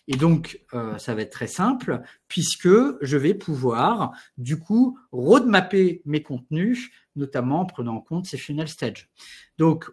Et donc, ça va être très simple puisque je vais pouvoir, du coup, roadmapper mes contenus, notamment en prenant en compte ces funnel stage. Donc,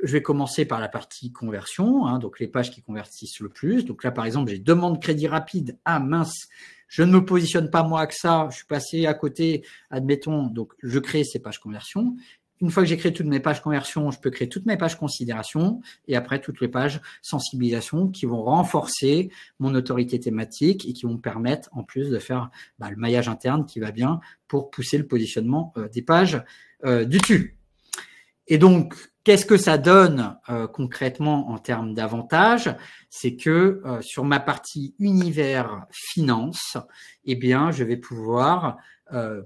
je vais commencer par la partie conversion, donc les pages qui convertissent le plus. Donc là, par exemple, j'ai demande crédit rapide. Ah mince, je ne me positionne pas moi que ça, je suis passé à côté, admettons, donc je crée ces pages conversion. une fois que j'ai créé toutes mes pages conversion, je peux créer toutes mes pages considération et après toutes les pages sensibilisation qui vont renforcer mon autorité thématique et qui vont me permettre en plus de faire le maillage interne qui va bien pour pousser le positionnement des pages du dessus. Et donc, qu'est-ce que ça donne concrètement en termes d'avantages? C'est que sur ma partie univers finance, eh bien, je vais pouvoir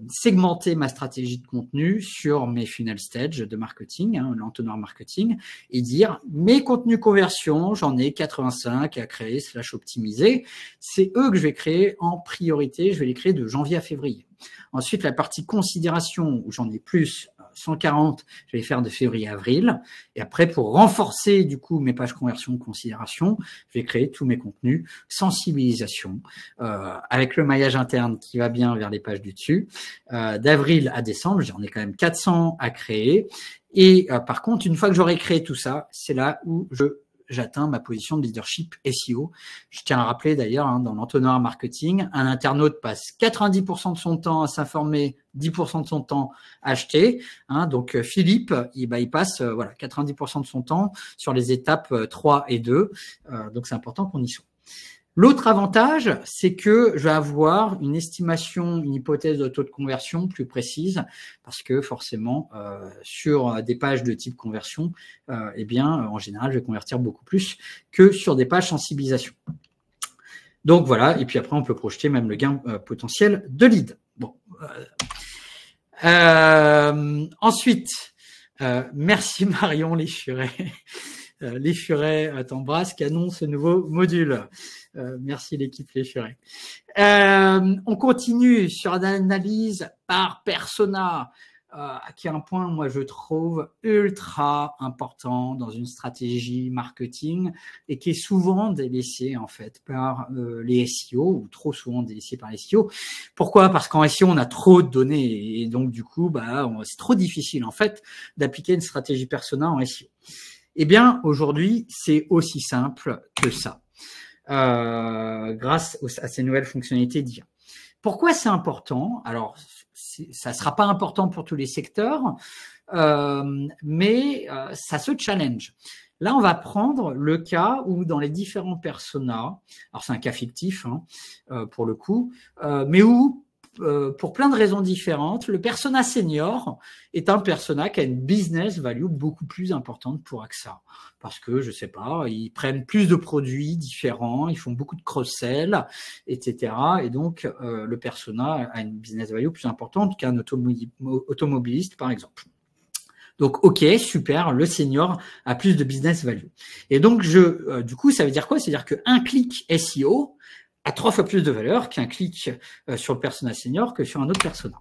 segmenter ma stratégie de contenu sur mes funnel stage de marketing, l'entonnoir marketing, et dire mes contenus conversion, j'en ai 85 à créer / optimiser. C'est eux que je vais créer en priorité. Je vais les créer de janvier à février. Ensuite, la partie considération, où j'en ai plus, 140, je vais les faire de février à avril. Et après, pour renforcer du coup mes pages conversion considération, je vais créer tous mes contenus sensibilisation avec le maillage interne qui va bien vers les pages du dessus. D'avril à décembre, j'en ai quand même 400 à créer. Et par contre, une fois que j'aurai créé tout ça, c'est là où j'atteins ma position de leadership SEO. Je tiens à rappeler d'ailleurs, dans l'entonnoir marketing, un internaute passe 90% de son temps à s'informer, 10% de son temps à acheter. Donc Philippe, il passe 90% de son temps sur les étapes 3 et 2. Donc c'est important qu'on y soit. L'autre avantage, c'est que je vais avoir une estimation, une hypothèse de taux de conversion plus précise parce que forcément, sur des pages de type conversion, en général, je vais convertir beaucoup plus que sur des pages sensibilisation. Donc voilà, et puis après, on peut projeter même le gain potentiel de lead. Bon. Ensuite, merci Marion Léchuret. Léchuret t'embrasse, canon ce nouveau module. Merci l'équipe Léchuret. On continue sur l'analyse par persona, qui est un point, moi, je trouve ultra important dans une stratégie marketing et qui est souvent délaissé, en fait, par les SEO ou trop souvent délaissé par les SEO. Pourquoi? Parce qu'en SEO, on a trop de données et donc, du coup, c'est trop difficile, en fait, d'appliquer une stratégie persona en SEO. Eh bien, aujourd'hui, c'est aussi simple que ça, grâce à ces nouvelles fonctionnalités d'IA. Pourquoi c'est important? Alors, ça ne sera pas important pour tous les secteurs, mais ça se challenge. Là, on va prendre le cas où dans les différents personas, alors c'est un cas fictif pour le coup, mais où pour plein de raisons différentes, le persona senior est un persona qui a une business value beaucoup plus importante pour AXA. Parce que, je sais pas, ils prennent plus de produits différents, ils font beaucoup de cross-sell, etc. Et donc, le persona a une business value plus importante qu'un automobiliste, par exemple. Donc, ok, super, le senior a plus de business value. Et donc, du coup, ça veut dire quoi? C'est-à-dire qu'un clic SEO a 3 fois plus de valeur qu'un clic sur le persona senior que sur un autre persona.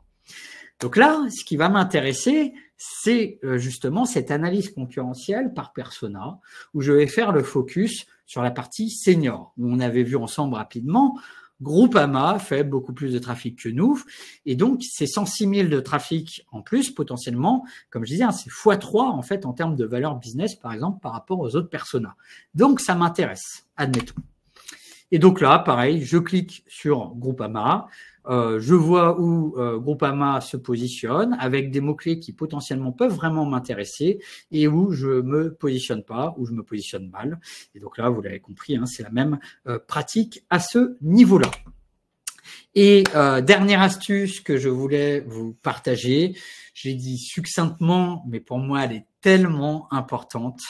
Donc là, ce qui va m'intéresser, c'est justement cette analyse concurrentielle par persona, où je vais faire le focus sur la partie senior, où on avait vu ensemble rapidement, Groupama fait beaucoup plus de trafic que nous, et donc c'est 106 000 de trafic en plus potentiellement, comme je disais, c'est x3 en fait en termes de valeur business par exemple par rapport aux autres personas. Donc ça m'intéresse, admettons. Et donc là, pareil, je clique sur Groupama, je vois où Groupama se positionne avec des mots-clés qui potentiellement peuvent vraiment m'intéresser et où je me positionne pas, où je me positionne mal. Et donc là, vous l'avez compris, c'est la même pratique à ce niveau-là. Et dernière astuce que je voulais vous partager, je l'ai dit succinctement, mais pour moi, elle est tellement importante,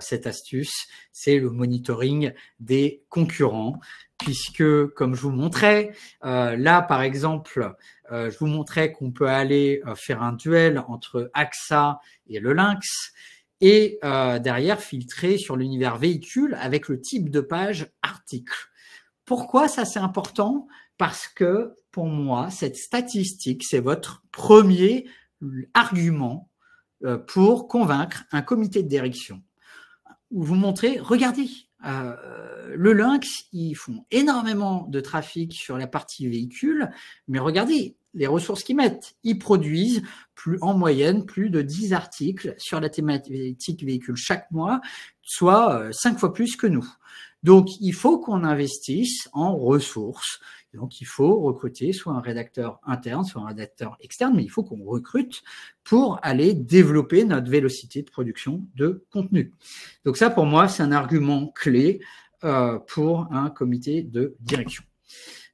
cette astuce, c'est le monitoring des concurrents, puisque, comme je vous montrais, là, par exemple, je vous montrais qu'on peut aller faire un duel entre AXA et le Lynx, et derrière, filtrer sur l'univers véhicule avec le type de page article. Pourquoi ça, c'est important? Parce que, pour moi, cette statistique, c'est votre premier argument pour convaincre un comité de direction. Où vous montrez, regardez, le Lynx, ils font énormément de trafic sur la partie véhicule, mais regardez les ressources qu'ils mettent. Ils produisent en moyenne plus de 10 articles sur la thématique véhicule chaque mois, soit 5 fois plus que nous. Donc, il faut qu'on investisse en ressources. Donc, il faut recruter soit un rédacteur interne, soit un rédacteur externe, mais il faut qu'on recrute pour aller développer notre vélocité de production de contenu. Donc ça, pour moi, c'est un argument clé pour un comité de direction.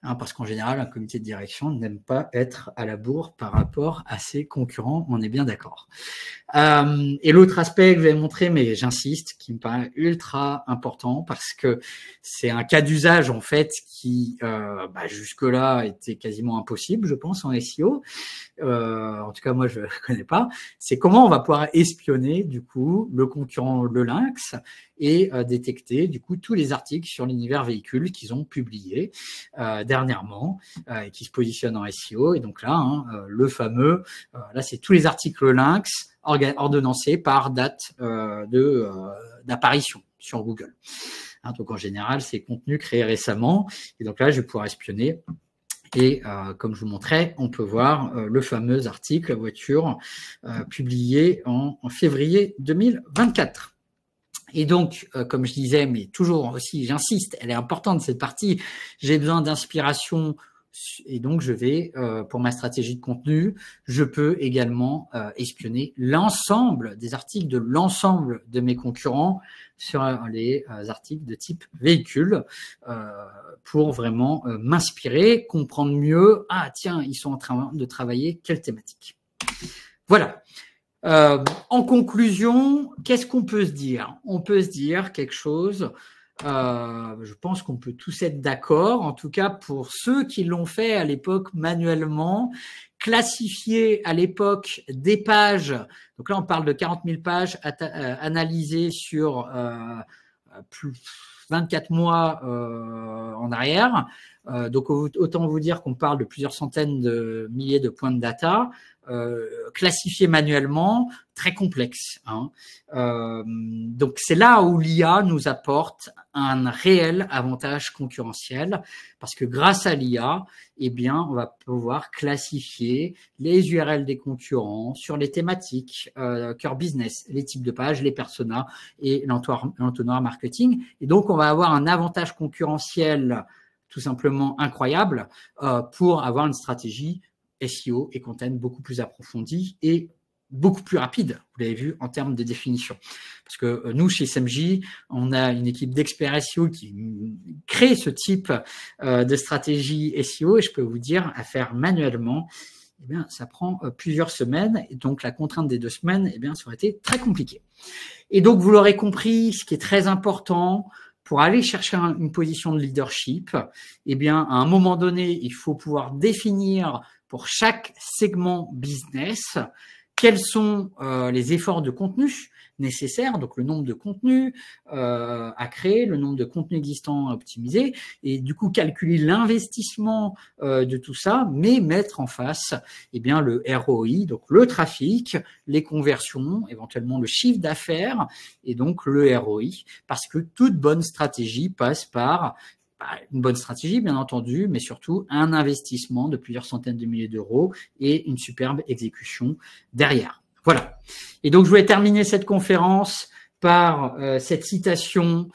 Parce qu'en général, un comité de direction n'aime pas être à la bourre par rapport à ses concurrents, on est bien d'accord. Et l'autre aspect que je vais montrer, mais j'insiste, qui me paraît ultra important parce que c'est un cas d'usage en fait qui jusque-là était quasiment impossible, je pense, en SEO. En tout cas, moi, je ne connais pas. C'est comment on va pouvoir espionner du coup le concurrent Le Lynx et détecter du coup tous les articles sur l'univers véhicule qu'ils ont publiés dernièrement et qui se positionnent en SEO. Et donc là, le fameux, là, c'est tous les articles Lynx ordonnancés par date d'apparition sur Google. Donc en général, c'est contenu créé récemment. Et donc là, je vais pouvoir espionner. Et comme je vous montrais, on peut voir le fameux article voiture publié en février 2024. Et donc, comme je disais, mais toujours aussi, j'insiste, elle est importante cette partie, j'ai besoin d'inspiration et donc je vais, pour ma stratégie de contenu, je peux également espionner l'ensemble des articles de l'ensemble de mes concurrents sur les articles de type véhicule pour vraiment m'inspirer, comprendre mieux, ah tiens, ils sont en train de travailler quelle thématique. Voilà. En conclusion, qu'est-ce qu'on peut se dire? On peut se dire quelque chose, je pense qu'on peut tous être d'accord, en tout cas pour ceux qui l'ont fait à l'époque manuellement, classifier à l'époque des pages, donc là on parle de 40 000 pages analysées sur plus 24 mois en arrière, donc autant vous dire qu'on parle de plusieurs centaines de milliers de points de data, classifiés manuellement, très complexe. Donc c'est là où l'IA nous apporte un réel avantage concurrentiel, parce que grâce à l'IA, eh bien, on va pouvoir classifier les URL des concurrents sur les thématiques, cœur business, les types de pages, les personas et l'entonnoir marketing. Et donc, on va avoir un avantage concurrentiel tout simplement incroyable pour avoir une stratégie SEO et content beaucoup plus approfondie et beaucoup plus rapide, vous l'avez vu, en termes de définition. Parce que nous, chez SMJ, on a une équipe d'experts SEO qui crée ce type de stratégie SEO et je peux vous dire, à faire manuellement, eh bien, ça prend plusieurs semaines et donc la contrainte des 2 semaines, eh bien, ça aurait été très compliqué. Et donc, vous l'aurez compris, ce qui est très important, pour aller chercher une position de leadership, eh bien, à un moment donné, il faut pouvoir définir pour chaque segment business quels sont les efforts de contenu nécessaires, donc le nombre de contenus à créer, le nombre de contenus existants à optimiser, et du coup calculer l'investissement de tout ça, mais mettre en face eh bien, le ROI, donc le trafic, les conversions, éventuellement le chiffre d'affaires, et donc le ROI, parce que toute bonne stratégie passe par une bonne stratégie, bien entendu, mais surtout un investissement de plusieurs centaines de milliers d'euros et une superbe exécution derrière. Voilà. Et donc, je voulais terminer cette conférence par cette citation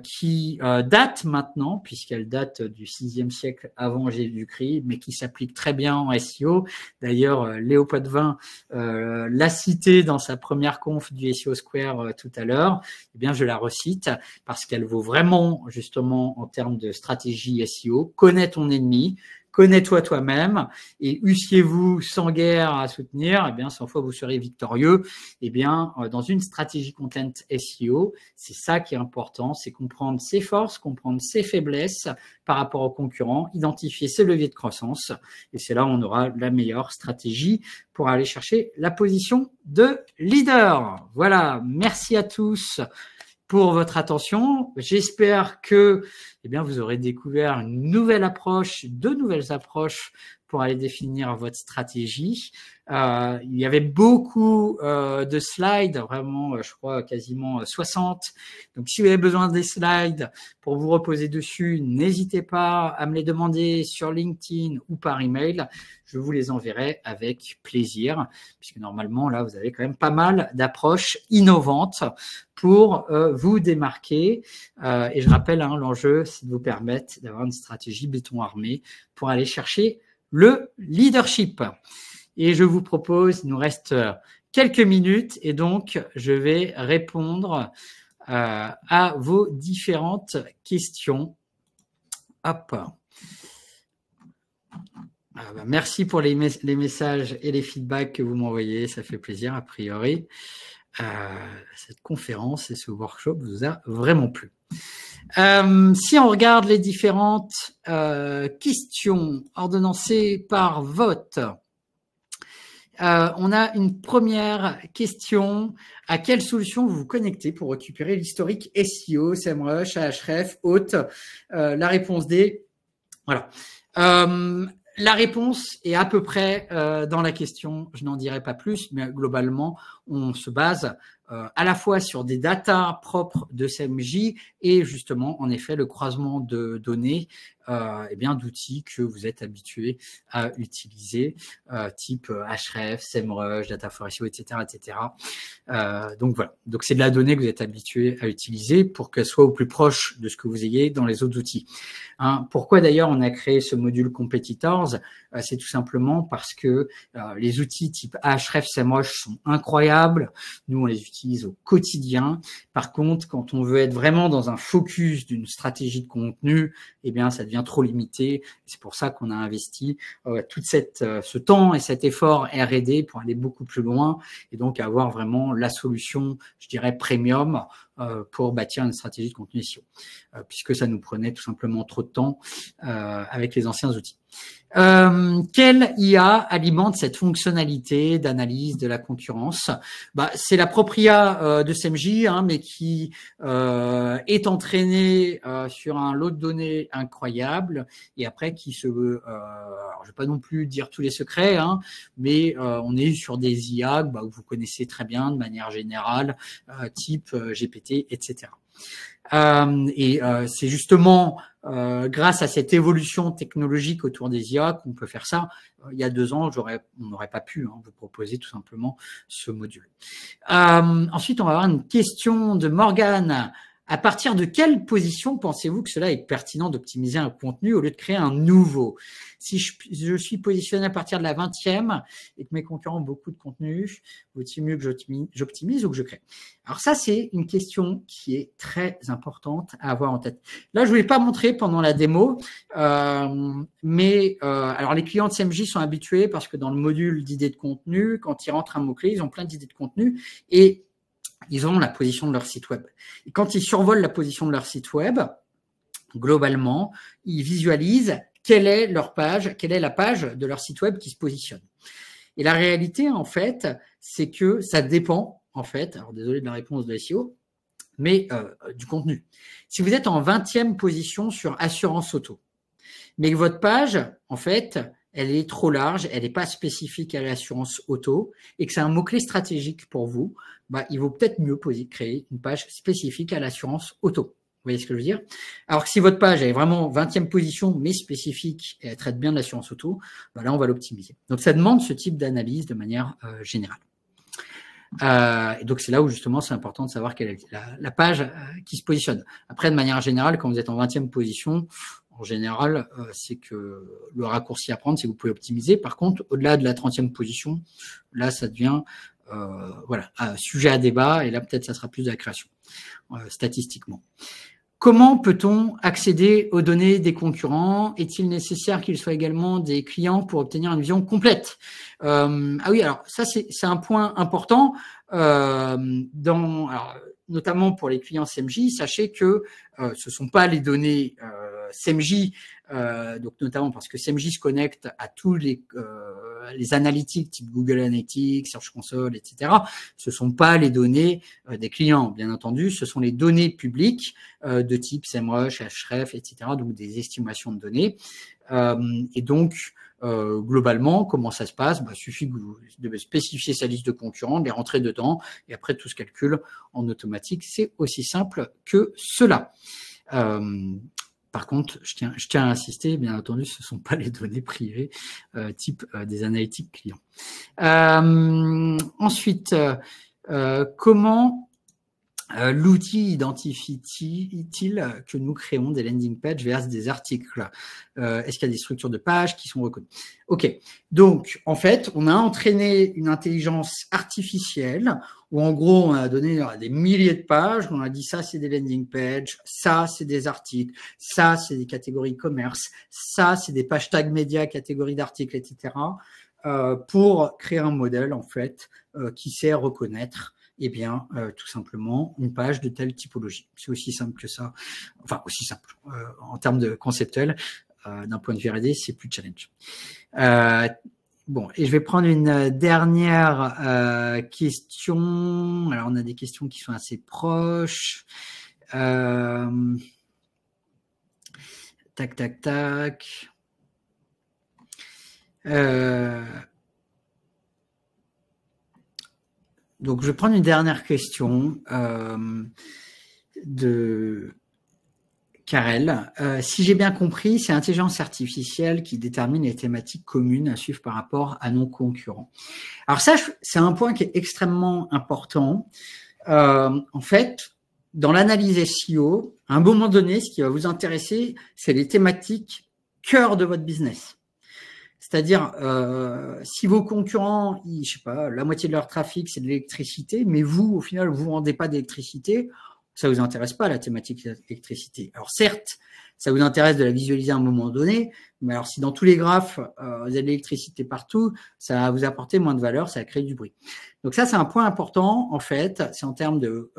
qui date maintenant, puisqu'elle date du 6e siècle avant Jésus-Christ, mais qui s'applique très bien en SEO. D'ailleurs, Léo Potvin l'a citée dans sa première conf du SEO Square tout à l'heure. Eh bien, je la recite parce qu'elle vaut vraiment, justement, en termes de stratégie SEO. Connais ton ennemi. Connais-toi toi-même et eussiez-vous 100 guerres à soutenir, eh bien 100 fois vous serez victorieux. Eh bien, dans une stratégie content SEO, c'est ça qui est important, c'est comprendre ses forces, comprendre ses faiblesses par rapport aux concurrents, identifier ses leviers de croissance. Et c'est là où on aura la meilleure stratégie pour aller chercher la position de leader. Voilà, merci à tous pour votre attention. J'espère que eh bien, vous aurez découvert une nouvelle approche, 2 nouvelles approches pour aller définir votre stratégie. Il y avait beaucoup de slides, vraiment, je crois quasiment 60. Donc, si vous avez besoin des slides pour vous reposer dessus, n'hésitez pas à me les demander sur LinkedIn ou par email. Je vous les enverrai avec plaisir, puisque normalement, là, vous avez quand même pas mal d'approches innovantes pour vous démarquer. Et je rappelle, hein, l'enjeu, c'est de vous permettre d'avoir une stratégie béton armé pour aller chercher le leadership. Et je vous propose, il nous reste quelques minutes, et donc je vais répondre à vos différentes questions. Hop. Merci pour les messages et les feedbacks que vous m'envoyez, ça fait plaisir a priori. Cette conférence et ce workshop vous a vraiment plu. Si on regarde les différentes questions ordonnancées par vote, on a une première question. À quelle solution vous vous connectez pour récupérer l'historique SEO, SEMrush, Ahrefs, Hothe? La réponse D. Voilà. La réponse est à peu près dans la question. Je n'en dirai pas plus, mais globalement, on se base à la fois sur des datas propres de SEMrush et justement, en effet, le croisement de données d'outils que vous êtes habitués à utiliser, type Ahrefs, SEMrush, Data4SEO, etc., etc. Donc voilà. Donc c'est de la donnée que vous êtes habitués à utiliser pour qu'elle soit au plus proche de ce que vous ayez dans les autres outils. Hein, pourquoi d'ailleurs on a créé ce module Competitors? C'est tout simplement parce que les outils type Ahrefs, SEMrush sont incroyables. Nous, on les utilise au quotidien. Par contre, quand on veut être vraiment dans un focus d'une stratégie de contenu, eh bien, ça devient trop limité. C'est pour ça qu'on a investi tout ce temps et cet effort R&D pour aller beaucoup plus loin et donc avoir vraiment la solution, je dirais, premium pour bâtir une stratégie de contenu SEO, puisque ça nous prenait tout simplement trop de temps avec les anciens outils. Quelle IA alimente cette fonctionnalité d'analyse de la concurrence? C'est la propre IA de SEMrush, hein, mais qui est entraînée sur un lot de données incroyable et après qui se alors je vais pas non plus dire tous les secrets, hein, mais on est sur des IA que vous connaissez très bien de manière générale, type GPT, etc. C'est justement grâce à cette évolution technologique autour des IA qu'on peut faire ça. Il y a 2 ans, on n'aurait pas pu vous proposer tout simplement ce module. Ensuite, on va avoir une question de Morgane. À partir de quelle position pensez-vous que cela est pertinent d'optimiser un contenu au lieu de créer un nouveau? Si je suis positionné à partir de la 20e et que mes concurrents ont beaucoup de contenu, vaut-il mieux que j'optimise ou que je crée? Alors ça, c'est une question qui est très importante à avoir en tête. Là, je ne vous l'ai pas montré pendant la démo, mais alors les clients de SEMrush sont habitués parce que dans le module d'idées de contenu, quand ils rentrent un mot-clé, ils ont plein d'idées de contenu et ils ont la position de leur site web. Et quand ils survolent la position de leur site web, globalement, ils visualisent quelle est leur page, quelle est la page de leur site web qui se positionne. Et la réalité, en fait, c'est que ça dépend, en fait, alors désolé de la réponse de SEO, mais du contenu. Si vous êtes en 20e position sur assurance auto, mais que votre page, en fait, elle est trop large, elle n'est pas spécifique à l'assurance auto et que c'est un mot-clé stratégique pour vous, il vaut peut-être mieux créer une page spécifique à l'assurance auto. Vous voyez ce que je veux dire? Alors que si votre page est vraiment 20e position, mais spécifique et elle traite bien de l'assurance auto, là, on va l'optimiser. Donc, ça demande ce type d'analyse de manière générale. Et donc, c'est là où, justement, c'est important de savoir quelle est la page qui se positionne. Après, de manière générale, quand vous êtes en 20e position, en général, c'est que le raccourci à prendre, c'est que vous pouvez optimiser. Par contre, au-delà de la 30e position, là, ça devient sujet à débat. Et là, peut-être, ça sera plus de la création, statistiquement. Comment peut-on accéder aux données des concurrents? Est-il nécessaire qu'ils soient également des clients pour obtenir une vision complète? Oui, alors ça, c'est un point important. Notamment pour les clients SEMrush, sachez que ce ne sont pas les données SEMrush, donc notamment parce que SEMrush se connecte à tous les analytiques type Google Analytics, Search Console, etc. Ce ne sont pas les données des clients, bien entendu, ce sont les données publiques de type SEMrush, Ahrefs, etc., donc des estimations de données. Et donc, globalement, comment ça se passe? Il suffit que vous devez spécifier sa liste de concurrents, les rentrer dedans, et après tout se calcule en automatique. C'est aussi simple que cela. Par contre, je tiens à insister, bien entendu, ce ne sont pas les données privées type des analytiques clients. Ensuite, comment l'outil identifie-t-il que nous créons des landing pages vers des articles? Est-ce qu'il y a des structures de pages qui sont reconnues? Ok, donc en fait, on a entraîné une intelligence artificielle où en gros, on a donné des milliers de pages, on a dit ça c'est des landing pages, ça c'est des articles, ça c'est des catégories commerce, ça c'est des pages tag médias, catégories d'articles, etc. Pour créer un modèle en fait qui sait reconnaître tout simplement une page de telle typologie. C'est aussi simple que ça. Enfin, aussi simple. En termes de conceptuel, d'un point de vue R&D, c'est plus challenge. Bon, et je vais prendre une dernière question. Alors, on a des questions qui sont assez proches. Tac, tac, tac. Donc, je vais prendre une dernière question de Karel. Si j'ai bien compris, c'est l'intelligence artificielle qui détermine les thématiques communes à suivre par rapport à nos concurrents. Alors ça, c'est un point qui est extrêmement important. En fait, dans l'analyse SEO, à un moment donné, ce qui va vous intéresser, c'est les thématiques cœur de votre business. C'est-à-dire, si vos concurrents, je sais pas, la moitié de leur trafic, c'est de l'électricité, mais vous, au final, vous ne vendez pas d'électricité, ça ne vous intéresse pas, la thématique électricité. Alors certes, ça vous intéresse de la visualiser à un moment donné, mais alors si dans tous les graphes, vous avez de l'électricité partout, ça va vous apporter moins de valeur, ça va créer du bruit. Donc ça, c'est un point important, en fait, c'est en termes de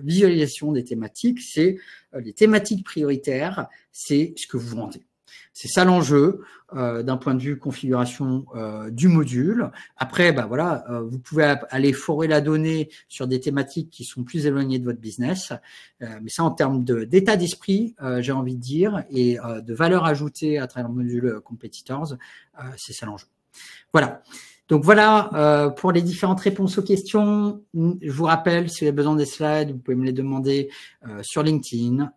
visualisation des thématiques, c'est les thématiques prioritaires, c'est ce que vous vendez. C'est ça l'enjeu d'un point de vue configuration du module. Après, voilà, vous pouvez aller forer la donnée sur des thématiques qui sont plus éloignées de votre business. Mais ça, en termes d'état d'esprit, j'ai envie de dire, et de valeur ajoutée à travers le module Competitors, c'est ça l'enjeu. Voilà. Donc voilà pour les différentes réponses aux questions. Je vous rappelle, si vous avez besoin des slides, vous pouvez me les demander sur LinkedIn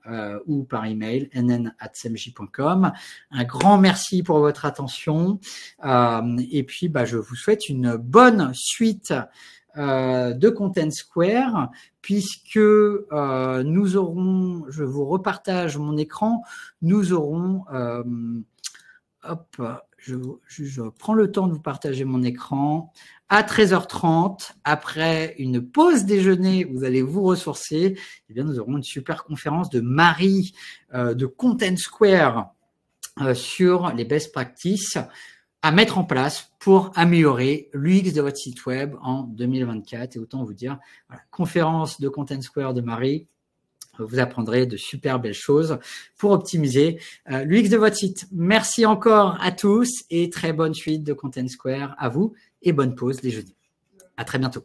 ou par email, nn@cmj.com. Un grand merci pour votre attention. Et puis, je vous souhaite une bonne suite de Content Square, puisque nous aurons, je vous repartage mon écran, nous aurons, je prends le temps de vous partager mon écran. À 13h30, après une pause déjeuner, vous allez vous ressourcer. Eh bien, nous aurons une super conférence de Marie de Content Square sur les best practices à mettre en place pour améliorer l'UX de votre site web en 2024. Et autant vous dire, voilà, conférence de Content Square de Marie. Vous apprendrez de super belles choses pour optimiser l'UX de votre site. Merci encore à tous et très bonne suite de Content Square à vous et bonne pause déjeuner. À très bientôt.